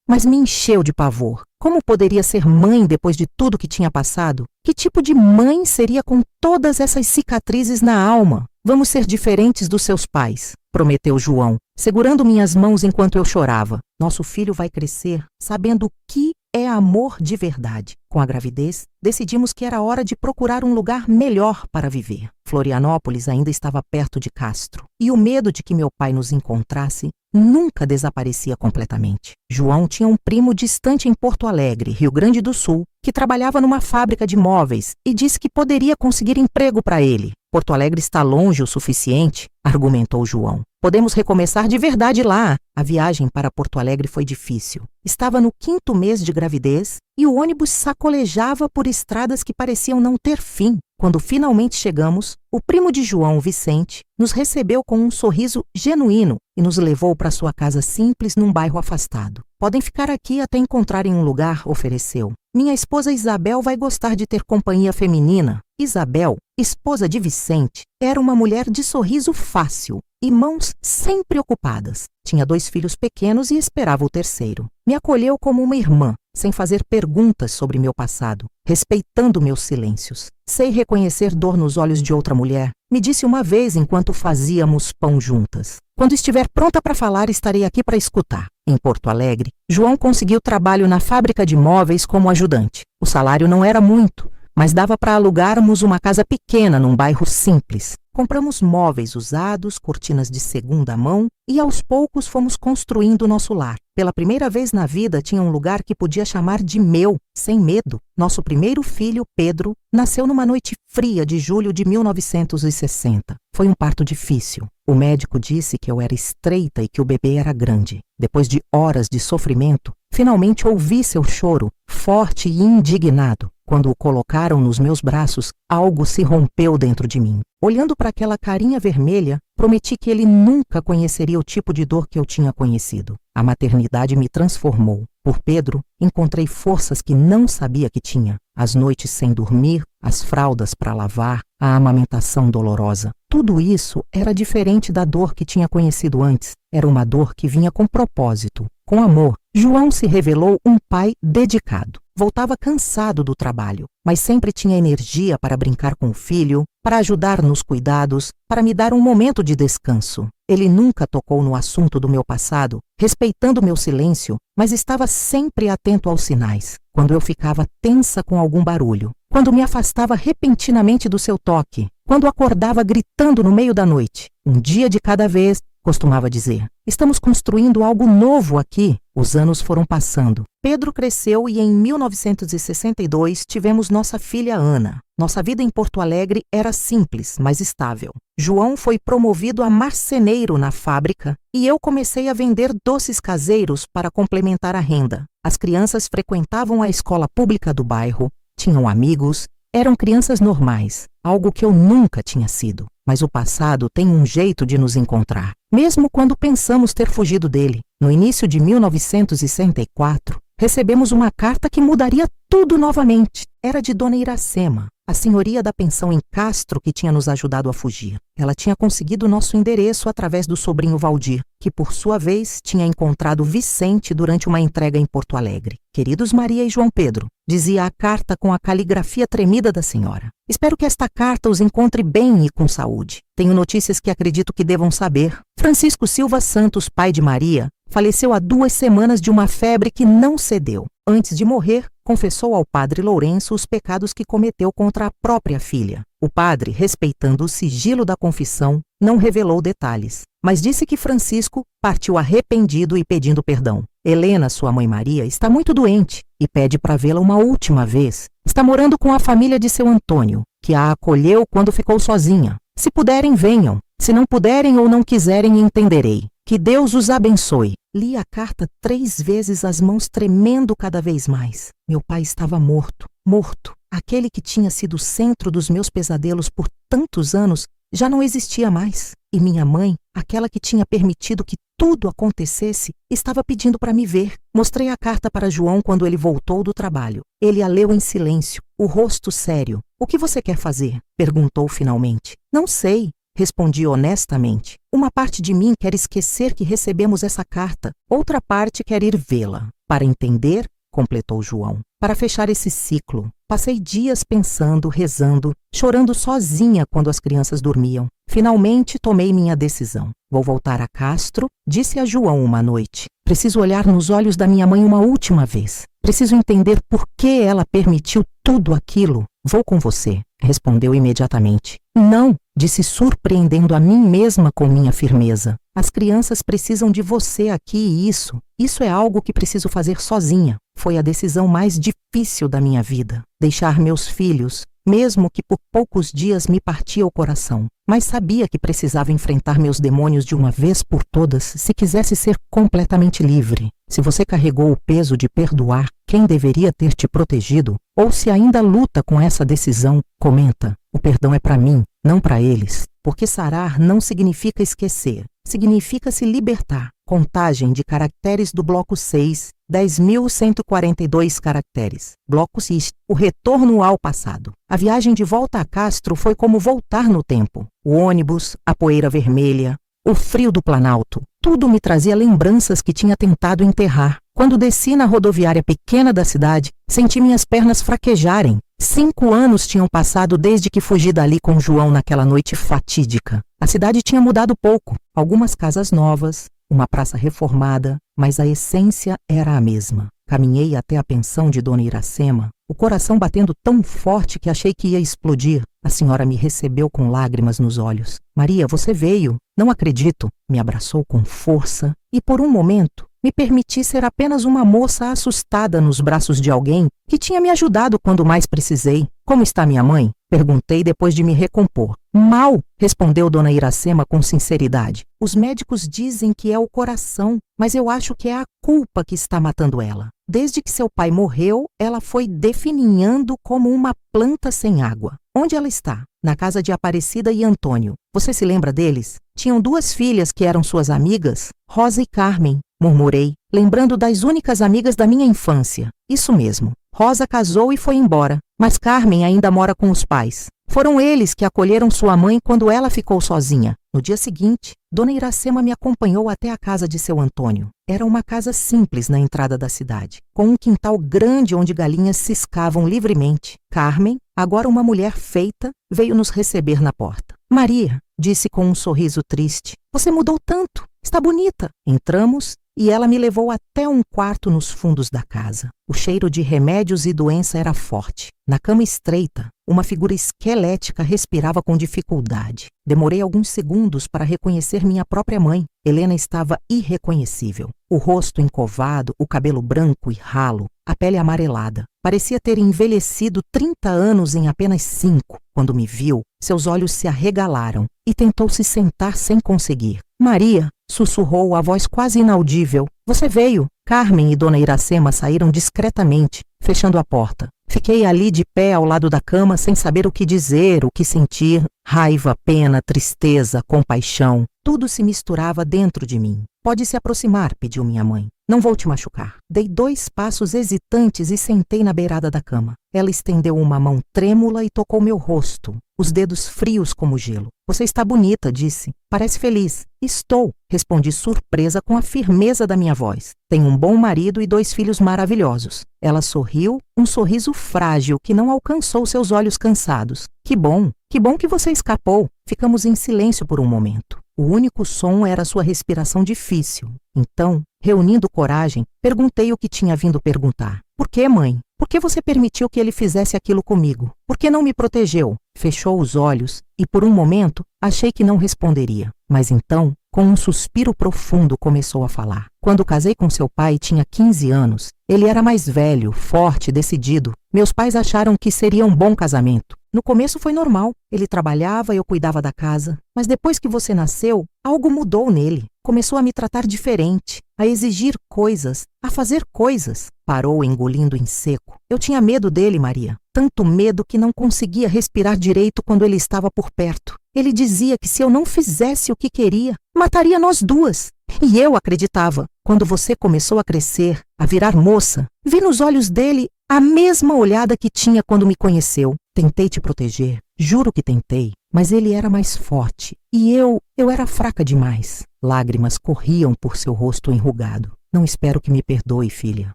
mas me encheu de pavor. Como poderia ser mãe depois de tudo que tinha passado? Que tipo de mãe seria com todas essas cicatrizes na alma? Vamos ser diferentes dos seus pais, prometeu João, segurando minhas mãos enquanto eu chorava. Nosso filho vai crescer sabendo o que é amor de verdade. Com a gravidez, decidimos que era hora de procurar um lugar melhor para viver. Florianópolis ainda estava perto de Castro, e o medo de que meu pai nos encontrasse nunca desaparecia completamente. João tinha um primo distante em Porto Alegre, Rio Grande do Sul, que trabalhava numa fábrica de móveis e disse que poderia conseguir emprego para ele. Porto Alegre está longe o suficiente, argumentou João. Podemos recomeçar de verdade lá. A viagem para Porto Alegre foi difícil. Estava no 5º mês de gravidez e o ônibus sacolejava por estradas que pareciam não ter fim. Quando finalmente chegamos, o primo de João, Vicente, nos recebeu com um sorriso genuíno e nos levou para sua casa simples num bairro afastado. Podem ficar aqui até encontrarem um lugar, ofereceu. Minha esposa Isabel vai gostar de ter companhia feminina. Isabel, esposa de Vicente, era uma mulher de sorriso fácil e mãos sempre ocupadas. Tinha 2 filhos pequenos e esperava o terceiro. Me acolheu como uma irmã, sem fazer perguntas sobre meu passado, respeitando meus silêncios. Sei reconhecer dor nos olhos de outra mulher, me disse uma vez enquanto fazíamos pão juntas. Quando estiver pronta para falar, estarei aqui para escutar. Em Porto Alegre, João conseguiu trabalho na fábrica de móveis como ajudante. O salário não era muito, mas dava para alugarmos uma casa pequena num bairro simples. Compramos móveis usados, cortinas de segunda mão e aos poucos fomos construindo nosso lar. Pela primeira vez na vida tinha um lugar que podia chamar de meu, sem medo. Nosso primeiro filho, Pedro, nasceu numa noite fria de julho de 1960. Foi um parto difícil. O médico disse que eu era estreita e que o bebê era grande. Depois de horas de sofrimento, finalmente ouvi seu choro, forte e indignado. Quando o colocaram nos meus braços, algo se rompeu dentro de mim. Olhando para aquela carinha vermelha, prometi que ele nunca conheceria o tipo de dor que eu tinha conhecido. A maternidade me transformou. Por Pedro, encontrei forças que não sabia que tinha. As noites sem dormir, as fraldas para lavar, a amamentação dolorosa. Tudo isso era diferente da dor que tinha conhecido antes. Era uma dor que vinha com propósito, com amor. João se revelou um pai dedicado. Voltava cansado do trabalho, mas sempre tinha energia para brincar com o filho, para ajudar nos cuidados, para me dar um momento de descanso. Ele nunca tocou no assunto do meu passado, respeitando meu silêncio, mas estava sempre atento aos sinais. Quando eu ficava tensa com algum barulho, quando me afastava repentinamente do seu toque, quando acordava gritando no meio da noite. Um dia de cada vez, costumava dizer. Estamos construindo algo novo aqui. Os anos foram passando. Pedro cresceu e em 1962 tivemos nossa filha Ana. Nossa vida em Porto Alegre era simples, mas estável. João foi promovido a marceneiro na fábrica e eu comecei a vender doces caseiros para complementar a renda. As crianças frequentavam a escola pública do bairro, tinham amigos, eram crianças normais, algo que eu nunca tinha sido. Mas o passado tem um jeito de nos encontrar, mesmo quando pensamos ter fugido dele. No início de 1964, recebemos uma carta que mudaria tudo novamente. Era de Dona Iracema, a senhoria da pensão em Castro que tinha nos ajudado a fugir. Ela tinha conseguido nosso endereço através do sobrinho Valdir, que por sua vez tinha encontrado Vicente durante uma entrega em Porto Alegre. Queridos Maria e João Pedro, dizia a carta com a caligrafia tremida da senhora. Espero que esta carta os encontre bem e com saúde. Tenho notícias que acredito que devam saber. Francisco Silva Santos, pai de Maria, faleceu há 2 semanas de uma febre que não cedeu. Antes de morrer, confessou ao padre Lourenço os pecados que cometeu contra a própria filha. O padre, respeitando o sigilo da confissão, não revelou detalhes, mas disse que Francisco partiu arrependido e pedindo perdão. Helena, sua mãe Maria, está muito doente e pede para vê-la uma última vez. Está morando com a família de seu Antônio, que a acolheu quando ficou sozinha. Se puderem, venham. Se não puderem ou não quiserem, entenderei. Que Deus os abençoe. Li a carta 3 vezes, as mãos tremendo cada vez mais. Meu pai estava morto. Morto. Aquele que tinha sido o centro dos meus pesadelos por tantos anos, já não existia mais. E minha mãe, aquela que tinha permitido que tudo acontecesse, estava pedindo para me ver. Mostrei a carta para João quando ele voltou do trabalho. Ele a leu em silêncio, o rosto sério. O que você quer fazer? Perguntou finalmente. Não sei. Respondi honestamente. Uma parte de mim quer esquecer que recebemos essa carta. Outra parte quer ir vê-la. Para entender, completou João. Para fechar esse ciclo. Passei dias pensando, rezando, chorando sozinha quando as crianças dormiam. Finalmente tomei minha decisão. Vou voltar a Castro, disse a João uma noite. Preciso olhar nos olhos da minha mãe uma última vez. Preciso entender por que ela permitiu tudo aquilo. Vou com você, respondeu imediatamente. Não, disse surpreendendo a mim mesma com minha firmeza. As crianças precisam de você aqui e isso é algo que preciso fazer sozinha. Foi a decisão mais difícil da minha vida. Deixar meus filhos, mesmo que por poucos dias me partia o coração. Mas sabia que precisava enfrentar meus demônios de uma vez por todas se quisesse ser completamente livre. Se você carregou o peso de perdoar quem deveria ter te protegido, ou se ainda luta com essa decisão, comenta. O perdão é para mim, não para eles. Porque sarar não significa esquecer. Significa se libertar. Contagem de caracteres do bloco 6, 10.142 caracteres. Bloco 6, o retorno ao passado. A viagem de volta a Castro foi como voltar no tempo. O ônibus, a poeira vermelha, o frio do Planalto. Tudo me trazia lembranças que tinha tentado enterrar. Quando desci na rodoviária pequena da cidade, senti minhas pernas fraquejarem. 5 anos tinham passado desde que fugi dali com João naquela noite fatídica. A cidade tinha mudado pouco. Algumas casas novas, uma praça reformada, mas a essência era a mesma. Caminhei até a pensão de Dona Iracema, o coração batendo tão forte que achei que ia explodir. A senhora me recebeu com lágrimas nos olhos. Maria, você veio. Não acredito. Me abraçou com força e, por um momento, me permiti ser apenas uma moça assustada nos braços de alguém que tinha me ajudado quando mais precisei. Como está minha mãe? Perguntei depois de me recompor. Mal, respondeu Dona Iracema com sinceridade. Os médicos dizem que é o coração, mas eu acho que é a culpa que está matando ela. Desde que seu pai morreu, ela foi definhando como uma planta sem água. Onde ela está? Na casa de Aparecida e Antônio. Você se lembra deles? Tinham 2 filhas que eram suas amigas, Rosa e Carmen, murmurei, lembrando das únicas amigas da minha infância. Isso mesmo. Rosa casou e foi embora, mas Carmen ainda mora com os pais. Foram eles que acolheram sua mãe quando ela ficou sozinha. No dia seguinte, Dona Iracema me acompanhou até a casa de seu Antônio. Era uma casa simples na entrada da cidade, com um quintal grande onde galinhas ciscavam livremente. Carmen, agora uma mulher feita, veio nos receber na porta. Maria, disse com um sorriso triste, você mudou tanto, está bonita. Entramos e ela me levou até um quarto nos fundos da casa. O cheiro de remédios e doença era forte. Na cama estreita, uma figura esquelética respirava com dificuldade. Demorei alguns segundos para reconhecer minha própria mãe. Helena estava irreconhecível. O rosto encovado, o cabelo branco e ralo, a pele amarelada. Parecia ter envelhecido 30 anos em apenas 5. Quando me viu, seus olhos se arregalaram e tentou se sentar sem conseguir. Maria, sussurrou a voz quase inaudível. Você veio. Carmen e Dona Iracema saíram discretamente, fechando a porta. Fiquei ali de pé ao lado da cama sem saber o que dizer, o que sentir. Raiva, pena, tristeza, compaixão. Tudo se misturava dentro de mim. Pode se aproximar, pediu minha mãe. Não vou te machucar. Dei 2 passos hesitantes e sentei na beirada da cama. Ela estendeu uma mão trêmula e tocou meu rosto, os dedos frios como gelo. Você está bonita, disse. Parece feliz. Estou, respondi surpresa com a firmeza da minha voz. Tenho um bom marido e 2 filhos maravilhosos. Ela sorriu, um sorriso frágil que não alcançou seus olhos cansados. Que bom que você escapou. Ficamos em silêncio por um momento. O único som era sua respiração difícil. Então, reunindo coragem, perguntei o que tinha vindo perguntar. Por que, mãe? Por que você permitiu que ele fizesse aquilo comigo? Por que não me protegeu? Fechou os olhos e, por um momento, achei que não responderia. Mas então, com um suspiro profundo, começou a falar. Quando casei com seu pai, tinha 15 anos. Ele era mais velho, forte, decidido. Meus pais acharam que seria um bom casamento. No começo foi normal. Ele trabalhava e eu cuidava da casa. Mas depois que você nasceu, algo mudou nele. Começou a me tratar diferente, a exigir coisas, a fazer coisas. Parou engolindo em seco. Eu tinha medo dele, Maria. Tanto medo que não conseguia respirar direito quando ele estava por perto. Ele dizia que se eu não fizesse o que queria, mataria nós 2. E eu acreditava. Quando você começou a crescer, a virar moça, vi nos olhos dele a mesma olhada que tinha quando me conheceu. Tentei te proteger, juro que tentei, mas ele era mais forte e eu era fraca demais. Lágrimas corriam por seu rosto enrugado. Não espero que me perdoe, filha.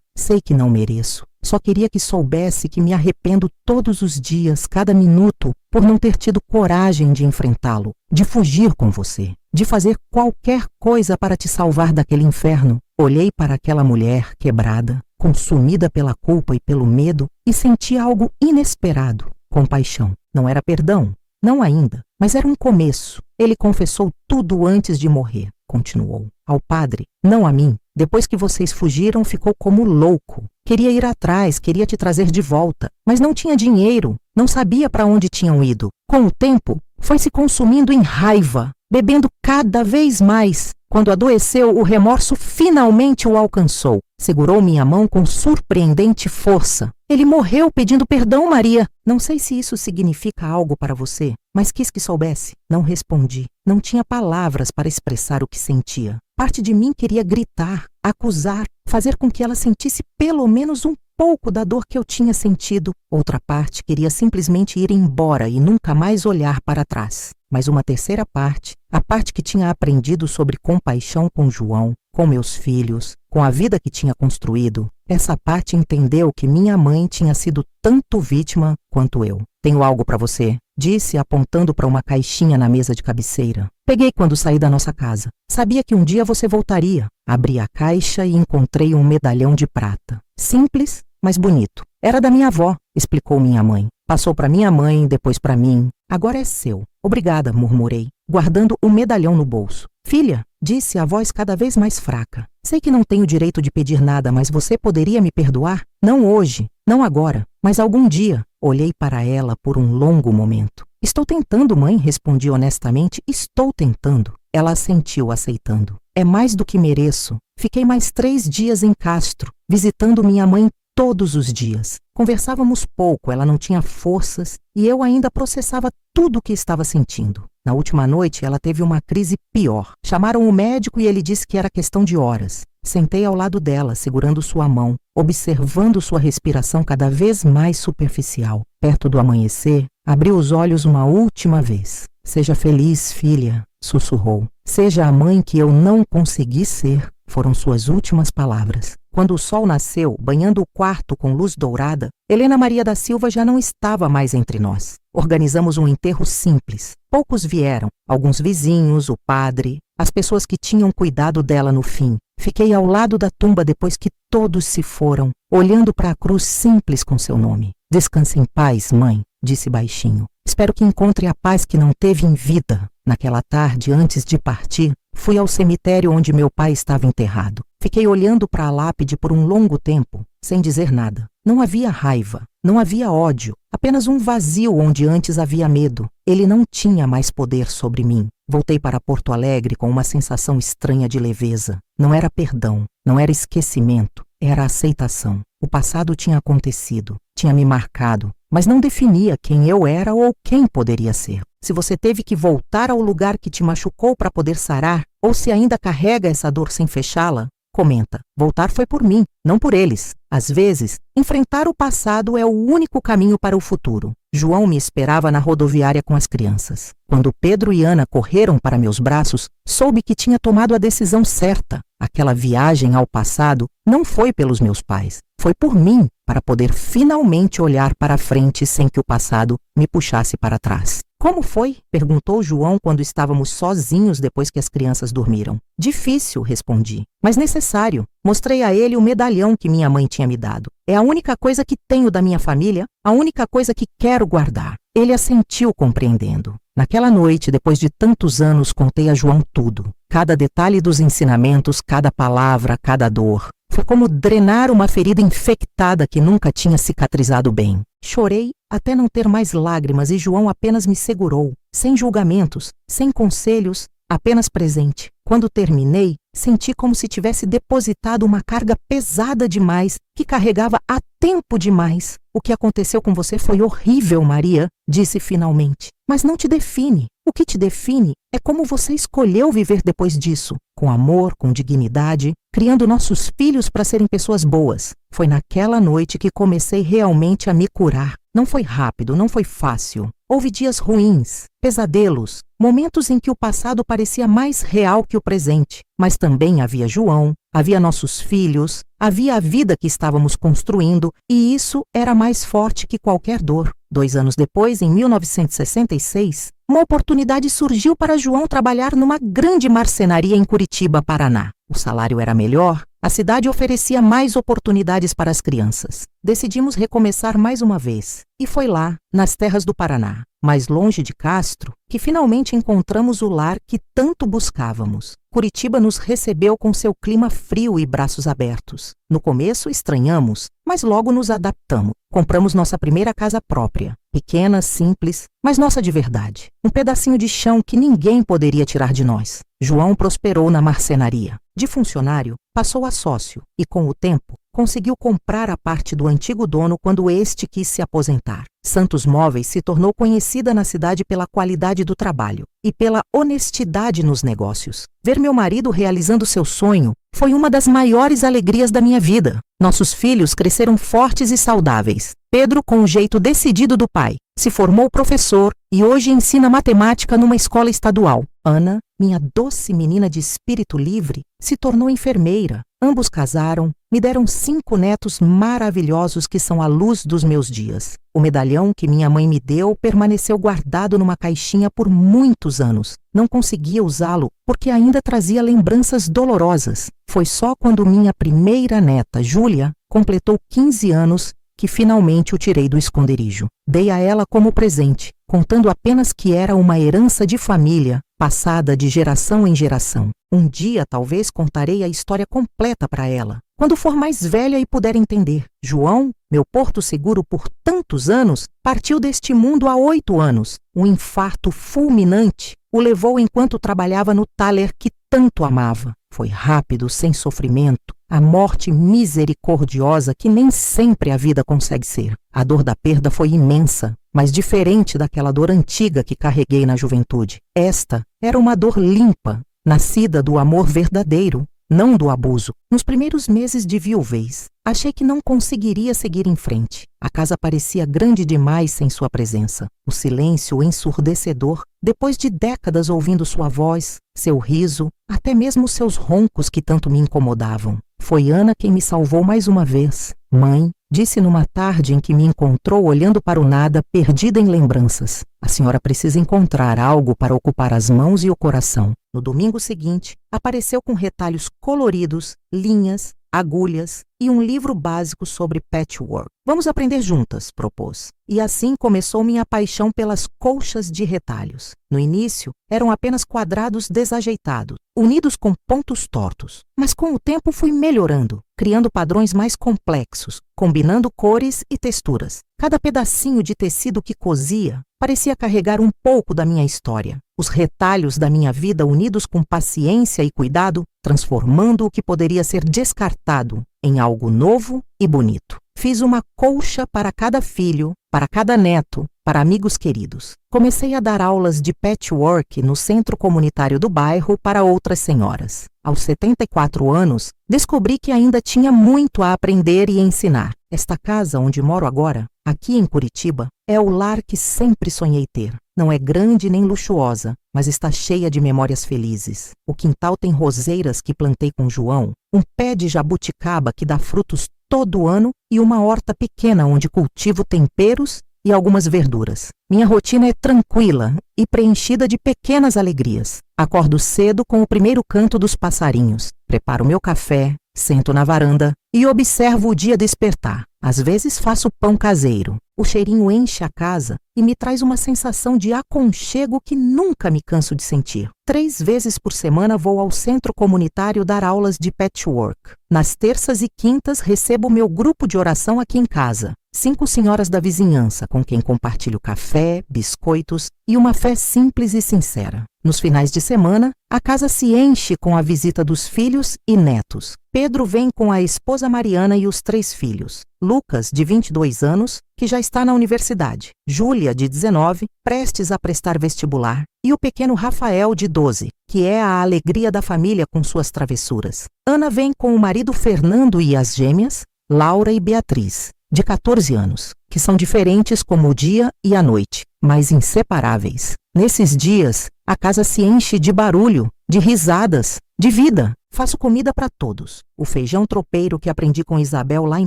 Sei que não mereço. Só queria que soubesse que me arrependo todos os dias, cada minuto, por não ter tido coragem de enfrentá-lo, de fugir com você, de fazer qualquer coisa para te salvar daquele inferno. Olhei para aquela mulher quebrada, consumida pela culpa e pelo medo, e senti algo inesperado. Compaixão. Não era perdão. Não ainda, mas era um começo. Ele confessou tudo antes de morrer, continuou. Ao padre, não a mim. Depois que vocês fugiram, ficou como louco. Queria ir atrás, queria te trazer de volta, mas não tinha dinheiro, não sabia para onde tinham ido. Com o tempo, foi se consumindo em raiva, bebendo cada vez mais. Quando adoeceu, o remorso finalmente o alcançou. Segurou minha mão com surpreendente força. Ele morreu pedindo perdão, Maria. Não sei se isso significa algo para você, mas quis que soubesse. Não respondi. Não tinha palavras para expressar o que sentia. Parte de mim queria gritar, acusar, fazer com que ela sentisse pelo menos um pouco da dor que eu tinha sentido. Outra parte queria simplesmente ir embora e nunca mais olhar para trás. Mas uma terceira parte, a parte que tinha aprendido sobre compaixão com João, com meus filhos, com a vida que tinha construído, essa parte entendeu que minha mãe tinha sido tanto vítima quanto eu. Tenho algo para você, disse apontando para uma caixinha na mesa de cabeceira. Peguei quando saí da nossa casa. Sabia que um dia você voltaria. Abri a caixa e encontrei um medalhão de prata. Simples, mas bonito. Era da minha avó, explicou minha mãe. Passou para minha mãe, depois para mim. Agora é seu. Obrigada, murmurei, guardando o medalhão no bolso. Filha, disse a voz cada vez mais fraca. Sei que não tenho direito de pedir nada, mas você poderia me perdoar? Não hoje, não agora, mas algum dia. Olhei para ela por um longo momento. Estou tentando, mãe, respondi honestamente. Estou tentando. Ela assentiu, aceitando. É mais do que mereço. Fiquei mais 3 dias em Castro, visitando minha mãe todos os dias. Conversávamos pouco, ela não tinha forças e eu ainda processava tudo o que estava sentindo. Na última noite, ela teve uma crise pior. Chamaram o médico e ele disse que era questão de horas. Sentei ao lado dela, segurando sua mão, observando sua respiração cada vez mais superficial. perto do amanhecer, abriu os olhos uma última vez. Seja feliz, filha, sussurrou. Seja a mãe que eu não consegui ser, foram suas últimas palavras. Quando o sol nasceu, banhando o quarto com luz dourada, Helena Maria da Silva já não estava mais entre nós. Organizamos um enterro simples. Poucos vieram, alguns vizinhos, o padre, as pessoas que tinham cuidado dela no fim. Fiquei ao lado da tumba depois que todos se foram, olhando para a cruz simples com seu nome. Descanse em paz, mãe, disse baixinho. Espero que encontre a paz que não teve em vida. Naquela tarde, antes de partir, fui ao cemitério onde meu pai estava enterrado. Fiquei olhando para a lápide por um longo tempo, sem dizer nada. Não havia raiva, não havia ódio, apenas um vazio onde antes havia medo. Ele não tinha mais poder sobre mim. Voltei para Porto Alegre com uma sensação estranha de leveza. Não era perdão, não era esquecimento, era aceitação. O passado tinha acontecido, tinha me marcado, mas não definia quem eu era ou quem poderia ser. Se você teve que voltar ao lugar que te machucou para poder sarar, ou se ainda carrega essa dor sem fechá-la, comenta. Voltar foi por mim, não por eles. Às vezes, enfrentar o passado é o único caminho para o futuro. João me esperava na rodoviária com as crianças. Quando Pedro e Ana correram para meus braços, soube que tinha tomado a decisão certa. Aquela viagem ao passado não foi pelos meus pais, foi por mim, para poder finalmente olhar para frente sem que o passado me puxasse para trás. Como foi? Perguntou João quando estávamos sozinhos depois que as crianças dormiram. Difícil, respondi, mas necessário. Mostrei a ele o medalhão que minha mãe tinha me dado. É a única coisa que tenho da minha família, a única coisa que quero guardar. Ele assentiu compreendendo. Naquela noite, depois de tantos anos, contei a João tudo. Cada detalhe dos ensinamentos, cada palavra, cada dor. Foi como drenar uma ferida infectada que nunca tinha cicatrizado bem. Chorei até não ter mais lágrimas e João apenas me segurou, sem julgamentos, sem conselhos, apenas presente. Quando terminei, senti como se tivesse depositado uma carga pesada demais, que carregava há tempo demais. O que aconteceu com você foi horrível, Maria, disse finalmente. Mas não te define. O que te define é como você escolheu viver depois disso, com amor, com dignidade, criando nossos filhos para serem pessoas boas. Foi naquela noite que comecei realmente a me curar. Não foi rápido, não foi fácil. Houve dias ruins, pesadelos, momentos em que o passado parecia mais real que o presente. Mas também havia João, havia nossos filhos, havia a vida que estávamos construindo, e isso era mais forte que qualquer dor. 2 anos depois, em 1966, uma oportunidade surgiu para João trabalhar numa grande marcenaria em Curitiba, Paraná. O salário era melhor, a cidade oferecia mais oportunidades para as crianças. Decidimos recomeçar mais uma vez. E foi lá, nas terras do Paraná, mais longe de Castro, que finalmente encontramos o lar que tanto buscávamos. Curitiba nos recebeu com seu clima frio e braços abertos. No começo estranhamos, mas logo nos adaptamos. Compramos nossa primeira casa própria, pequena, simples, mas nossa de verdade. Um pedacinho de chão que ninguém poderia tirar de nós. João prosperou na marcenaria. De funcionário, passou a sócio e, com o tempo, conseguiu comprar a parte do antigo dono quando este quis se aposentar. Santos Móveis se tornou conhecida na cidade pela qualidade do trabalho e pela honestidade nos negócios. Ver meu marido realizando seu sonho foi uma das maiores alegrias da minha vida. Nossos filhos cresceram fortes e saudáveis. Pedro, com o jeito decidido do pai, se formou professor e hoje ensina matemática numa escola estadual. Ana, minha doce menina de espírito livre, se tornou enfermeira. Ambos casaram, me deram 5 netos maravilhosos que são a luz dos meus dias. O medalhão que minha mãe me deu permaneceu guardado numa caixinha por muitos anos. Não conseguia usá-lo porque ainda trazia lembranças dolorosas. Foi só quando minha primeira neta, Júlia, completou 15 anos que finalmente o tirei do esconderijo. Dei a ela como presente, contando apenas que era uma herança de família, passada de geração em geração. Um dia, talvez, contarei a história completa para ela, quando for mais velha e puder entender. João, meu porto seguro por tantos anos, partiu deste mundo há 8 anos. Um infarto fulminante o levou enquanto trabalhava no taler que tanto amava. Foi rápido, sem sofrimento, a morte misericordiosa que nem sempre a vida consegue ser. A dor da perda foi imensa, mas diferente daquela dor antiga que carreguei na juventude. Esta era uma dor limpa, nascida do amor verdadeiro, não do abuso. Nos primeiros meses de viuvez, Achei que não conseguiria seguir em frente. A casa parecia grande demais sem sua presença. O silêncio ensurdecedor, depois de décadas ouvindo sua voz, seu riso, até mesmo seus roncos que tanto me incomodavam. Foi Ana quem me salvou mais uma vez. Mãe, disse numa tarde em que me encontrou olhando para o nada, perdida em lembranças. A senhora precisa encontrar algo para ocupar as mãos e o coração. No domingo seguinte, apareceu com retalhos coloridos, linhas, agulhas e um livro básico sobre patchwork. Vamos aprender juntas, propôs. E assim começou minha paixão pelas colchas de retalhos. No início, eram apenas quadrados desajeitados, unidos com pontos tortos. Mas com o tempo fui melhorando, criando padrões mais complexos, combinando cores e texturas. Cada pedacinho de tecido que cosia parecia carregar um pouco da minha história. Os retalhos da minha vida unidos com paciência e cuidado, transformando o que poderia ser descartado em algo novo e bonito. Fiz uma colcha para cada filho, para cada neto, para amigos queridos. Comecei a dar aulas de patchwork no centro comunitário do bairro para outras senhoras. Aos 74 anos, descobri que ainda tinha muito a aprender e ensinar. Esta casa onde moro agora, aqui em Curitiba, é o lar que sempre sonhei ter. Não é grande nem luxuosa, mas está cheia de memórias felizes. O quintal tem roseiras que plantei com João, um pé de jabuticaba que dá frutos todo ano e uma horta pequena onde cultivo temperos e algumas verduras. Minha rotina é tranquila e preenchida de pequenas alegrias. Acordo cedo com o primeiro canto dos passarinhos, preparo meu café, sento na varanda e observo o dia despertar. Às vezes faço pão caseiro. O cheirinho enche a casa e me traz uma sensação de aconchego que nunca me canso de sentir. 3 vezes por semana vou ao centro comunitário dar aulas de patchwork. Nas terças e quintas recebo meu grupo de oração aqui em casa. 5 senhoras da vizinhança com quem compartilho café, biscoitos e uma fé simples e sincera. Nos finais de semana, a casa se enche com a visita dos filhos e netos. Pedro vem com a esposa Mariana e os 3 filhos. Lucas, de 22 anos, que já está na universidade. Júlia, de 19, prestes a prestar vestibular. E o pequeno Rafael, de 12, que é a alegria da família com suas travessuras. Ana vem com o marido Fernando e as gêmeas, Laura e Beatriz, de 14 anos, que são diferentes como o dia e a noite, mas inseparáveis. Nesses dias, a casa se enche de barulho, de risadas, de vida. Faço comida para todos. O feijão tropeiro que aprendi com Isabel lá em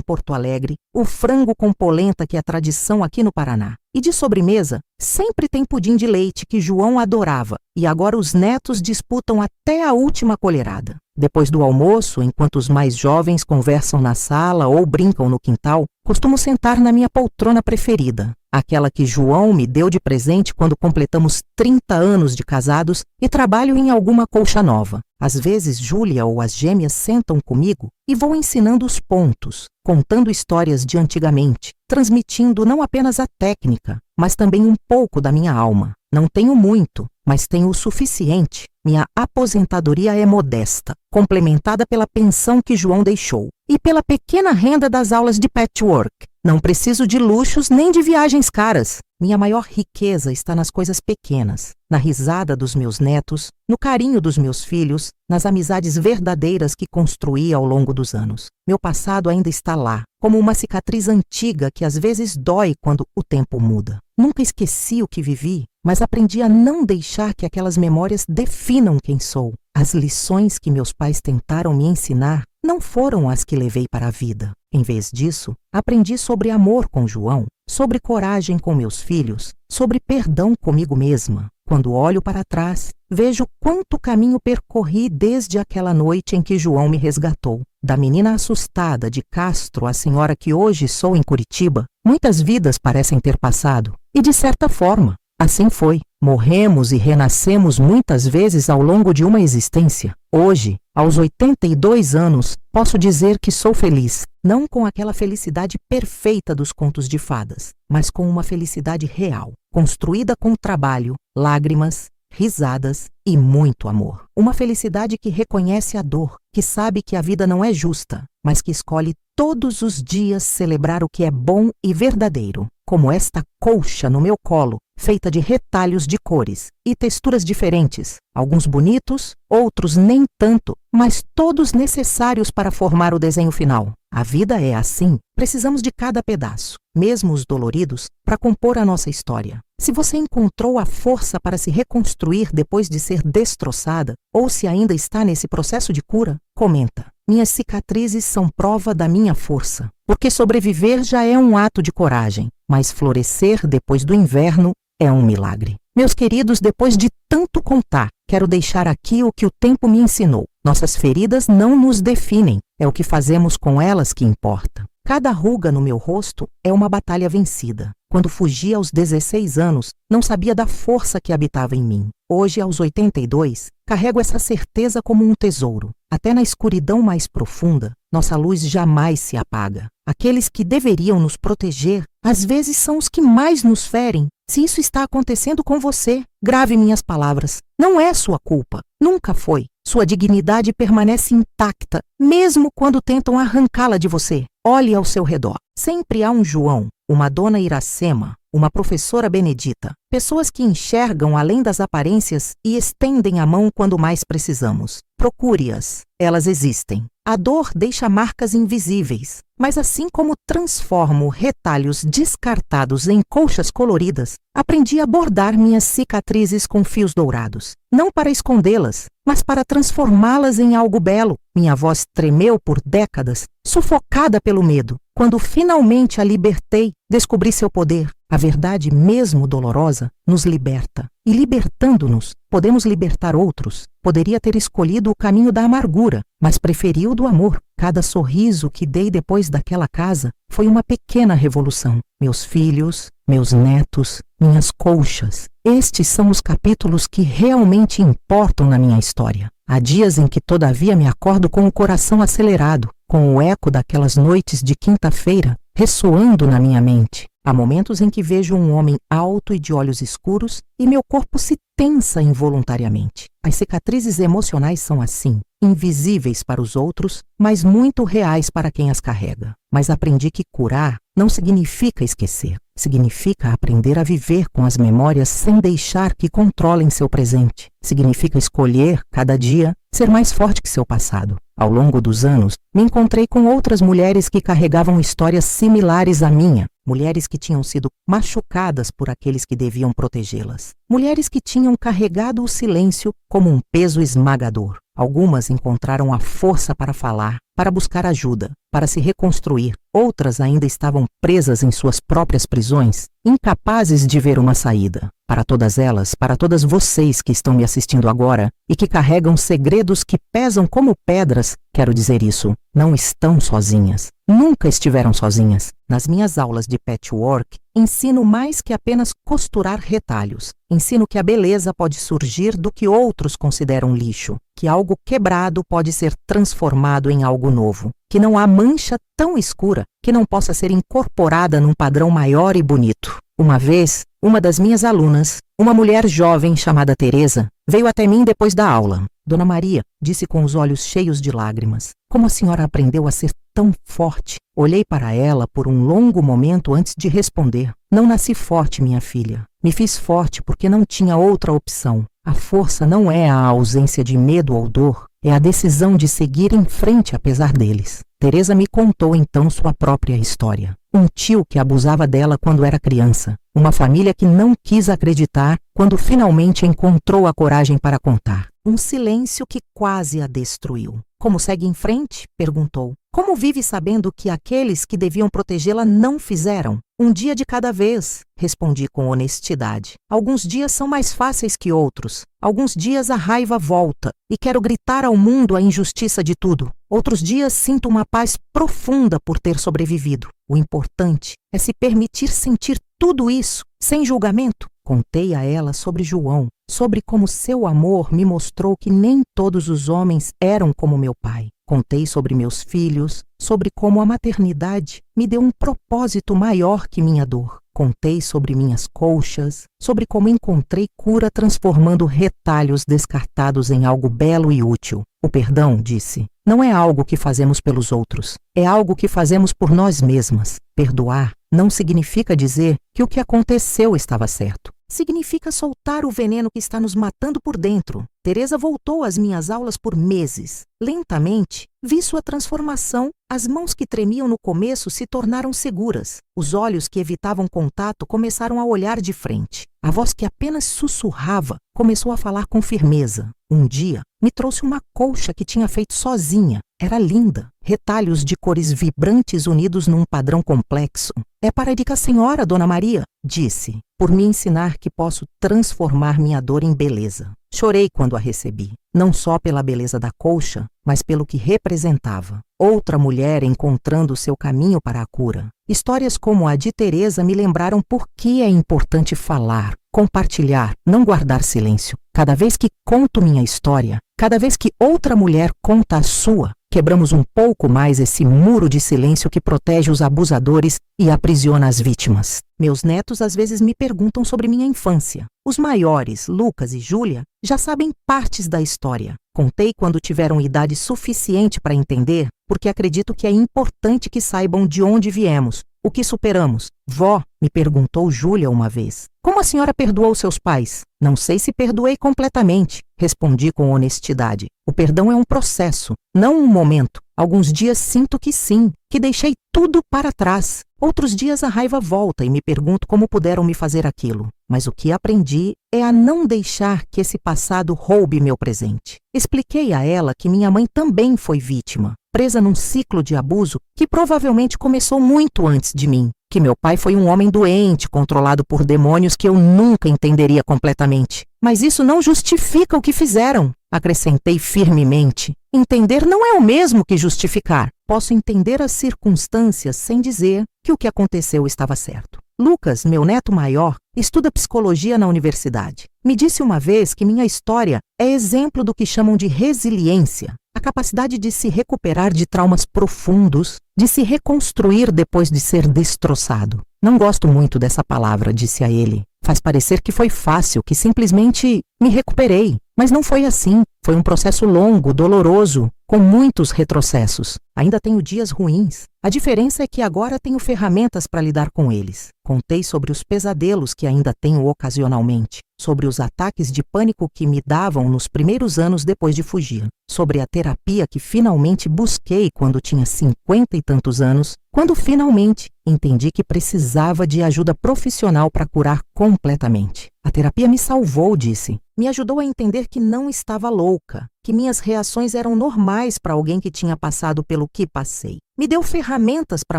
Porto Alegre, o frango com polenta que é tradição aqui no Paraná. E de sobremesa, sempre tem pudim de leite que João adorava. E agora os netos disputam até a última colherada. Depois do almoço, enquanto os mais jovens conversam na sala ou brincam no quintal, costumo sentar na minha poltrona preferida, aquela que João me deu de presente quando completamos 30 anos de casados e trabalho em alguma colcha nova. Às vezes, Júlia ou as gêmeas sentam comigo e vou ensinando os pontos, contando histórias de antigamente, transmitindo não apenas a técnica, mas também um pouco da minha alma. Não tenho muito, mas tenho o suficiente. Minha aposentadoria é modesta, complementada pela pensão que João deixou e pela pequena renda das aulas de patchwork. Não preciso de luxos nem de viagens caras. Minha maior riqueza está nas coisas pequenas, na risada dos meus netos, no carinho dos meus filhos, nas amizades verdadeiras que construí ao longo dos anos. Meu passado ainda está lá, como uma cicatriz antiga que às vezes dói quando o tempo muda. Nunca esqueci o que vivi, mas aprendi a não deixar que aquelas memórias definam quem sou. As lições que meus pais tentaram me ensinar não foram as que levei para a vida. Em vez disso, aprendi sobre amor com João, sobre coragem com meus filhos, sobre perdão comigo mesma. Quando olho para trás, vejo quanto caminho percorri desde aquela noite em que João me resgatou. Da menina assustada de Castro à senhora que hoje sou em Curitiba, muitas vidas parecem ter passado. E de certa forma, assim foi. Morremos e renascemos muitas vezes ao longo de uma existência. Hoje, aos 82 anos, posso dizer que sou feliz. Não com aquela felicidade perfeita dos contos de fadas, mas com uma felicidade real, construída com trabalho, lágrimas, risadas e muito amor. Uma felicidade que reconhece a dor, que sabe que a vida não é justa, mas que escolhe todos os dias celebrar o que é bom e verdadeiro, como esta colcha no meu colo, feita de retalhos de cores e texturas diferentes, alguns bonitos, outros nem tanto, mas todos necessários para formar o desenho final. A vida é assim. Precisamos de cada pedaço, mesmo os doloridos, para compor a nossa história. Se você encontrou a força para se reconstruir depois de ser destroçada, ou se ainda está nesse processo de cura, comenta. Minhas cicatrizes são prova da minha força, porque sobreviver já é um ato de coragem, mas florescer depois do inverno é um milagre. Meus queridos, depois de tanto contar, quero deixar aqui o que o tempo me ensinou. Nossas feridas não nos definem, é o que fazemos com elas que importa. Cada ruga no meu rosto é uma batalha vencida. Quando fugi aos 16 anos, não sabia da força que habitava em mim. Hoje, aos 82, carrego essa certeza como um tesouro. Até na escuridão mais profunda, nossa luz jamais se apaga. Aqueles que deveriam nos proteger, às vezes são os que mais nos ferem. Se isso está acontecendo com você, grave minhas palavras. Não é sua culpa. Nunca foi. Sua dignidade permanece intacta, mesmo quando tentam arrancá-la de você. Olhe ao seu redor. Sempre há um João, uma dona Iracema, uma professora Benedita. Pessoas que enxergam além das aparências e estendem a mão quando mais precisamos. Procure-as. Elas existem. A dor deixa marcas invisíveis, mas assim como transformo retalhos descartados em colchas coloridas, aprendi a bordar minhas cicatrizes com fios dourados. Não para escondê-las, mas para transformá-las em algo belo. Minha voz tremeu por décadas, sufocada pelo medo. Quando finalmente a libertei, descobri seu poder. A verdade, mesmo dolorosa, nos liberta. E libertando-nos, podemos libertar outros. Poderia ter escolhido o caminho da amargura, mas preferiu o do amor. Cada sorriso que dei depois daquela casa foi uma pequena revolução. Meus filhos, meus netos, minhas colchas. Estes são os capítulos que realmente importam na minha história. Há dias em que todavia me acordo com o coração acelerado, com o eco daquelas noites de quinta-feira ressoando na minha mente. Há momentos em que vejo um homem alto e de olhos escuros e meu corpo se tensa involuntariamente. As cicatrizes emocionais são assim, invisíveis para os outros, mas muito reais para quem as carrega. Mas aprendi que curar não significa esquecer. Significa aprender a viver com as memórias sem deixar que controlem seu presente. Significa escolher, cada dia, ser mais forte que seu passado. Ao longo dos anos, me encontrei com outras mulheres que carregavam histórias similares à minha. Mulheres que tinham sido machucadas por aqueles que deviam protegê-las. Mulheres que tinham carregado o silêncio como um peso esmagador. Algumas encontraram a força para falar, para buscar ajuda, para se reconstruir. Outras ainda estavam presas em suas próprias prisões, incapazes de ver uma saída. Para todas elas, para todas vocês que estão me assistindo agora e que carregam segredos que pesam como pedras, quero dizer isso, não estão sozinhas. Nunca estiveram sozinhas. Nas minhas aulas de patchwork, ensino mais que apenas costurar retalhos. Ensino que a beleza pode surgir do que outros consideram lixo, que algo quebrado pode ser transformado em algo novo, que não há mancha tão escura que não possa ser incorporada num padrão maior e bonito. Uma vez, uma das minhas alunas, uma mulher jovem chamada Teresa, veio até mim depois da aula. Dona Maria, disse com os olhos cheios de lágrimas, como a senhora aprendeu a ser tão forte? Olhei para ela por um longo momento antes de responder. Não nasci forte, minha filha. Me fiz forte porque não tinha outra opção. A força não é a ausência de medo ou dor, é a decisão de seguir em frente apesar deles. Teresa me contou então sua própria história. Um tio que abusava dela quando era criança. Uma família que não quis acreditar quando finalmente encontrou a coragem para contar. Um silêncio que quase a destruiu. Como segue em frente? Perguntou. Como vive sabendo que aqueles que deviam protegê-la não fizeram? Um dia de cada vez, respondi com honestidade. Alguns dias são mais fáceis que outros. Alguns dias a raiva volta e quero gritar ao mundo a injustiça de tudo. Outros dias sinto uma paz profunda por ter sobrevivido. O importante é se permitir sentir tudo isso, sem julgamento. Contei a ela sobre João, sobre como seu amor me mostrou que nem todos os homens eram como meu pai. Contei sobre meus filhos, sobre como a maternidade me deu um propósito maior que minha dor. Contei sobre minhas colchas, sobre como encontrei cura transformando retalhos descartados em algo belo e útil. O perdão, disse, não é algo que fazemos pelos outros, é algo que fazemos por nós mesmas. Perdoar não significa dizer que o que aconteceu estava certo. significa soltar o veneno que está nos matando por dentro. Teresa voltou às minhas aulas por meses. Lentamente, vi sua transformação. As mãos que tremiam no começo se tornaram seguras. Os olhos que evitavam contato começaram a olhar de frente. A voz que apenas sussurrava começou a falar com firmeza. Um dia, me trouxe uma colcha que tinha feito sozinha. Era linda. Retalhos de cores vibrantes unidos num padrão complexo. É para a dica senhora, Dona Maria, disse, por me ensinar que posso transformar minha dor em beleza. Chorei quando a recebi, não só pela beleza da colcha, mas pelo que representava. Outra mulher encontrando seu caminho para a cura. Histórias como a de Teresa me lembraram por que é importante falar, compartilhar, não guardar silêncio. Cada vez que conto minha história, cada vez que outra mulher conta a sua, quebramos um pouco mais esse muro de silêncio que protege os abusadores e aprisiona as vítimas. Meus netos às vezes me perguntam sobre minha infância. Os maiores, Lucas e Júlia, já sabem partes da história. Contei quando tiveram idade suficiente para entender, porque acredito que é importante que saibam de onde viemos, o que superamos. Vó, me perguntou Júlia uma vez, como a senhora perdoou seus pais? Não sei se perdoei completamente, respondi com honestidade. O perdão é um processo, não um momento. Alguns dias sinto que sim, que deixei tudo para trás. Outros dias a raiva volta e me pergunto como puderam me fazer aquilo. Mas o que aprendi é a não deixar que esse passado roube meu presente. Expliquei a ela que minha mãe também foi vítima, presa num ciclo de abuso que provavelmente começou muito antes de mim. Que meu pai foi um homem doente, controlado por demônios que eu nunca entenderia completamente. Mas isso não justifica o que fizeram, acrescentei firmemente. Entender não é o mesmo que justificar. Posso entender as circunstâncias sem dizer que o que aconteceu estava certo. Lucas, meu neto maior, estuda psicologia na universidade. Me disse uma vez que minha história é exemplo do que chamam de resiliência, a capacidade de se recuperar de traumas profundos, de se reconstruir depois de ser destroçado. Não gosto muito dessa palavra, disse a ele. Faz parecer que foi fácil, que simplesmente me recuperei. Mas não foi assim. Foi um processo longo, doloroso, com muitos retrocessos. Ainda tenho dias ruins. A diferença é que agora tenho ferramentas para lidar com eles. Contei sobre os pesadelos que ainda tenho ocasionalmente, sobre os ataques de pânico que me davam nos primeiros anos depois de fugir, sobre a terapia que finalmente busquei quando tinha 50 e tantos anos, quando finalmente entendi que precisava de ajuda profissional para curar completamente. A terapia me salvou, disse. Me ajudou a entender que não estava louca, que minhas reações eram normais para alguém que tinha passado pelo que passei. Me deu ferramentas para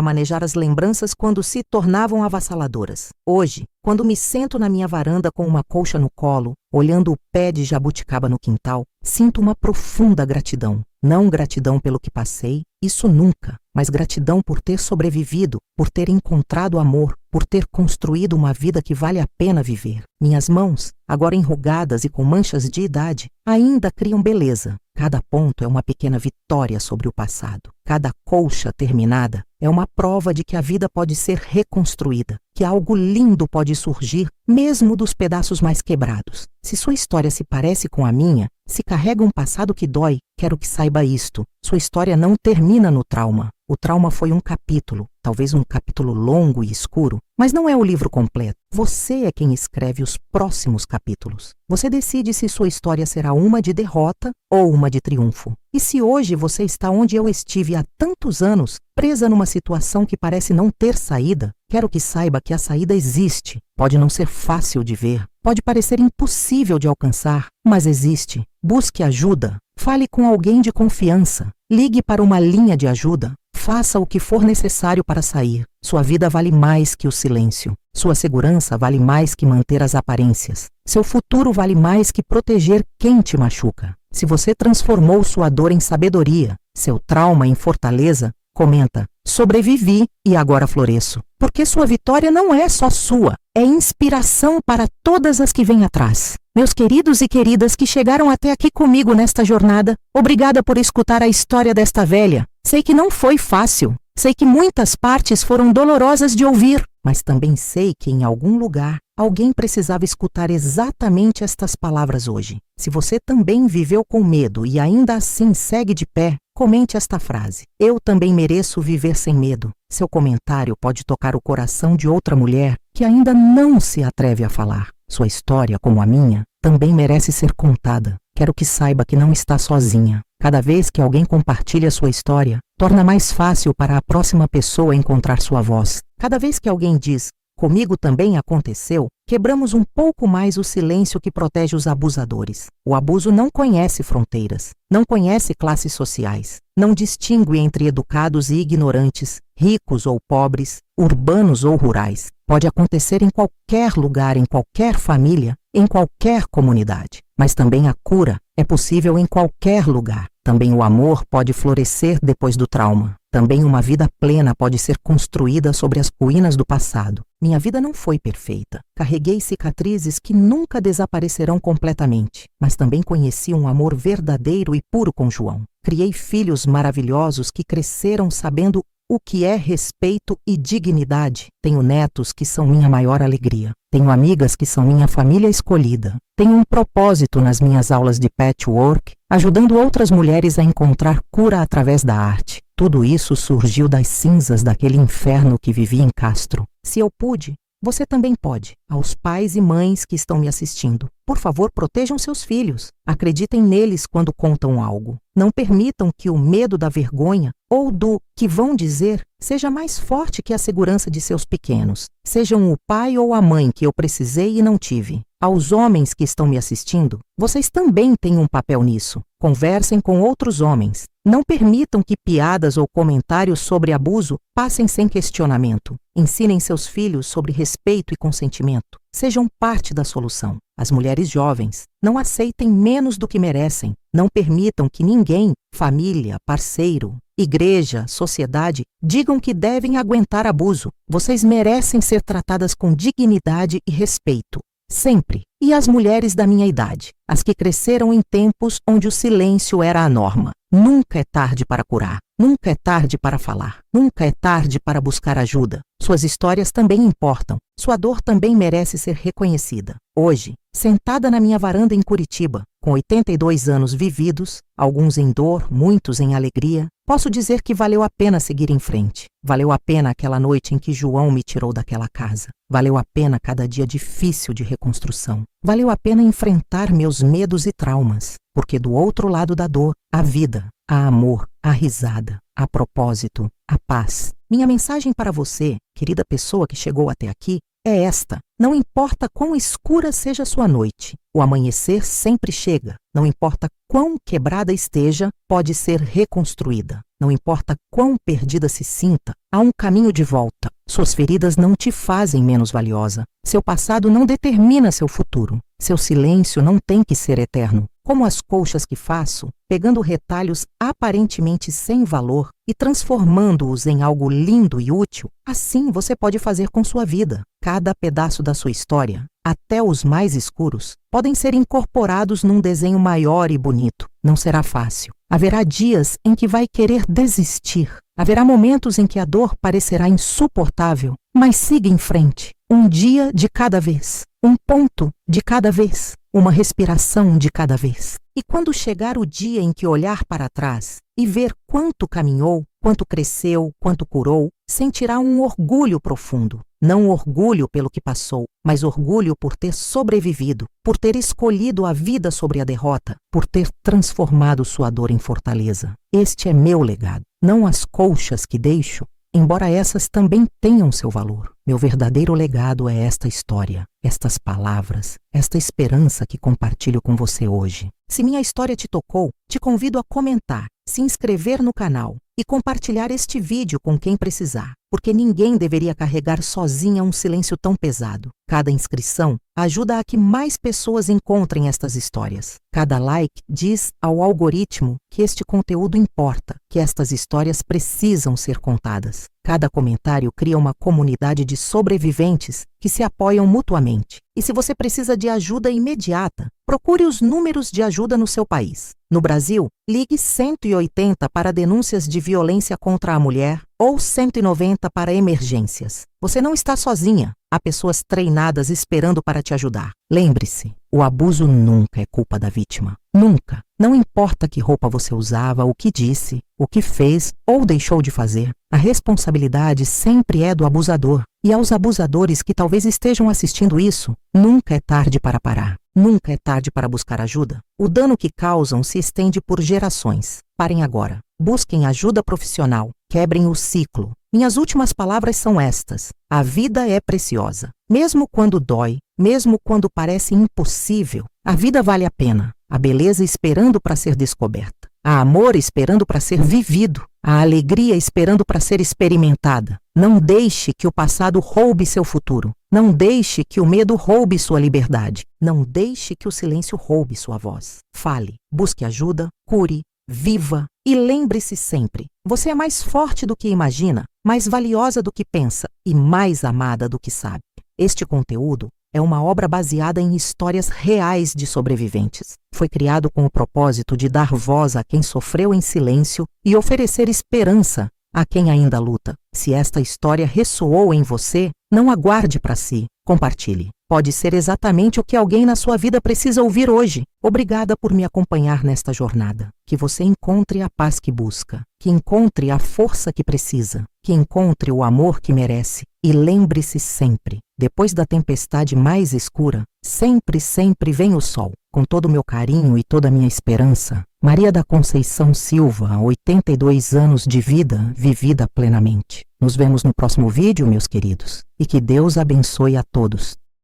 manejar as lembranças quando se tornavam avassaladoras. Hoje, quando me sento na minha varanda com uma colcha no colo, olhando o pé de jabuticaba no quintal, sinto uma profunda gratidão. Não gratidão pelo que passei, isso nunca, mas gratidão por ter sobrevivido, por ter encontrado amor, por ter construído uma vida que vale a pena viver. Minhas mãos, agora enrugadas e com manchas de idade, ainda criam beleza. Cada ponto é uma pequena vitória sobre o passado. Cada colcha terminada é uma prova de que a vida pode ser reconstruída, que algo lindo pode surgir, mesmo dos pedaços mais quebrados. Se sua história se parece com a minha, se carrega um passado que dói, quero que saiba isto. Sua história não termina no trauma. O trauma foi um capítulo, talvez um capítulo longo e escuro, mas não é o livro completo. Você é quem escreve os próximos capítulos. Você decide se sua história será uma de derrota ou uma de triunfo. E se hoje você está onde eu estive há tantos anos, presa numa situação que parece não ter saída, quero que saiba que a saída existe. Pode não ser fácil de ver, pode parecer impossível de alcançar, mas existe. Busque ajuda. Fale com alguém de confiança. Ligue para uma linha de ajuda. Faça o que for necessário para sair. Sua vida vale mais que o silêncio. Sua segurança vale mais que manter as aparências. Seu futuro vale mais que proteger quem te machuca. Se você transformou sua dor em sabedoria, seu trauma em fortaleza, comenta: sobrevivi e agora floresço. Porque sua vitória não é só sua, é inspiração para todas as que vêm atrás. Meus queridos e queridas que chegaram até aqui comigo nesta jornada, obrigada por escutar a história desta velha. Sei que não foi fácil, sei que muitas partes foram dolorosas de ouvir, mas também sei que em algum lugar alguém precisava escutar exatamente estas palavras hoje. Se você também viveu com medo e ainda assim segue de pé, comente esta frase: eu também mereço viver sem medo. Seu comentário pode tocar o coração de outra mulher que ainda não se atreve a falar. Sua história, como a minha, também merece ser contada. Quero que saiba que não está sozinha. Cada vez que alguém compartilha sua história, torna mais fácil para a próxima pessoa encontrar sua voz. Cada vez que alguém diz, comigo também aconteceu, quebramos um pouco mais o silêncio que protege os abusadores. O abuso não conhece fronteiras, não conhece classes sociais, não distingue entre educados e ignorantes, ricos ou pobres, urbanos ou rurais. Pode acontecer em qualquer lugar, em qualquer família, em qualquer comunidade. Mas também a cura é possível em qualquer lugar. Também o amor pode florescer depois do trauma. Também uma vida plena pode ser construída sobre as ruínas do passado. Minha vida não foi perfeita. Carreguei cicatrizes que nunca desaparecerão completamente. Mas também conheci um amor verdadeiro e puro com João. Criei filhos maravilhosos que cresceram sabendo o que é respeito e dignidade. Tenho netos que são minha maior alegria. Tenho amigas que são minha família escolhida. Tenho um propósito nas minhas aulas de patchwork, ajudando outras mulheres a encontrar cura através da arte. Tudo isso surgiu das cinzas daquele inferno que vivi em Castro. Se eu pude, você também pode. Aos pais e mães que estão me assistindo, por favor, protejam seus filhos. Acreditem neles quando contam algo. Não permitam que o medo da vergonha ou do que vão dizer seja mais forte que a segurança de seus pequenos. Sejam o pai ou a mãe que eu precisei e não tive. Aos homens que estão me assistindo, vocês também têm um papel nisso. Conversem com outros homens. Não permitam que piadas ou comentários sobre abuso passem sem questionamento. Ensinem seus filhos sobre respeito e consentimento. Sejam parte da solução. As mulheres jovens, não aceitem menos do que merecem. Não permitam que ninguém, família, parceiro, igreja, sociedade, digam que devem aguentar abuso. Vocês merecem ser tratadas com dignidade e respeito. Sempre. E as mulheres da minha idade, as que cresceram em tempos onde o silêncio era a norma. Nunca é tarde para curar. Nunca é tarde para falar. Nunca é tarde para buscar ajuda. Suas histórias também importam. Sua dor também merece ser reconhecida. Hoje, sentada na minha varanda em Curitiba, com 82 anos vividos, alguns em dor, muitos em alegria, posso dizer que valeu a pena seguir em frente. Valeu a pena aquela noite em que João me tirou daquela casa. Valeu a pena cada dia difícil de reconstrução. Valeu a pena enfrentar meus medos e traumas, porque do outro lado da dor, há vida, há amor, há risada, há propósito, há paz. Minha mensagem para você, querida pessoa que chegou até aqui, é esta. Não importa quão escura seja sua noite, o amanhecer sempre chega. Não importa quão quebrada esteja, pode ser reconstruída. Não importa quão perdida se sinta, há um caminho de volta. Suas feridas não te fazem menos valiosa. Seu passado não determina seu futuro. Seu silêncio não tem que ser eterno. Como as colchas que faço, pegando retalhos aparentemente sem valor e transformando-os em algo lindo e útil, assim você pode fazer com sua vida. Cada pedaço da sua história, até os mais escuros, podem ser incorporados num desenho maior e bonito. Não será fácil. Haverá dias em que vai querer desistir. Haverá momentos em que a dor parecerá insuportável, mas siga em frente. Um dia de cada vez. Um ponto de cada vez. Uma respiração de cada vez. E quando chegar o dia em que olhar para trás e ver quanto caminhou, quanto cresceu, quanto curou, sentirá um orgulho profundo. Não orgulho pelo que passou, mas orgulho por ter sobrevivido, por ter escolhido a vida sobre a derrota, por ter transformado sua dor em fortaleza. Este é meu legado, não as colchas que deixo, embora essas também tenham seu valor. Meu verdadeiro legado é esta história, estas palavras, esta esperança que compartilho com você hoje. Se minha história te tocou, te convido a comentar, se inscrever no canal e compartilhar este vídeo com quem precisar, porque ninguém deveria carregar sozinha um silêncio tão pesado. Cada inscrição ajuda a que mais pessoas encontrem estas histórias. Cada like diz ao algoritmo que este conteúdo importa, que estas histórias precisam ser contadas. Cada comentário cria uma comunidade de sobreviventes que se apoiam mutuamente. E se você precisa de ajuda imediata, procure os números de ajuda no seu país. No Brasil, ligue 180 para denúncias de violência contra a mulher ou 190 para emergências. Você não está sozinha. Há pessoas treinadas esperando para te ajudar. Lembre-se, o abuso nunca é culpa da vítima. Nunca. Não importa que roupa você usava, o que disse, o que fez ou deixou de fazer. A responsabilidade sempre é do abusador. E aos abusadores que talvez estejam assistindo isso, nunca é tarde para parar. Nunca é tarde para buscar ajuda. O dano que causam se estende por gerações. Parem agora. Busquem ajuda profissional. Quebrem o ciclo. Minhas últimas palavras são estas: a vida é preciosa. Mesmo quando dói, mesmo quando parece impossível, a vida vale a pena. A beleza esperando para ser descoberta. Há amor esperando para ser vivido. Há alegria esperando para ser experimentada. Não deixe que o passado roube seu futuro. Não deixe que o medo roube sua liberdade. Não deixe que o silêncio roube sua voz. Fale, busque ajuda, cure, viva e lembre-se sempre: você é mais forte do que imagina, mais valiosa do que pensa e mais amada do que sabe. Este conteúdo é uma obra baseada em histórias reais de sobreviventes. Foi criado com o propósito de dar voz a quem sofreu em silêncio e oferecer esperança a quem ainda luta. Se esta história ressoou em você, não aguarde para si, compartilhe. Pode ser exatamente o que alguém na sua vida precisa ouvir hoje. Obrigada por me acompanhar nesta jornada. Que você encontre a paz que busca, que encontre a força que precisa, que encontre o amor que merece. E lembre-se sempre: depois da tempestade mais escura, sempre, sempre vem o sol. Com todo o meu carinho e toda a minha esperança, Maria da Conceição Silva, 82 anos de vida vivida plenamente. Nos vemos no próximo vídeo, meus queridos, e que Deus abençoe a todos.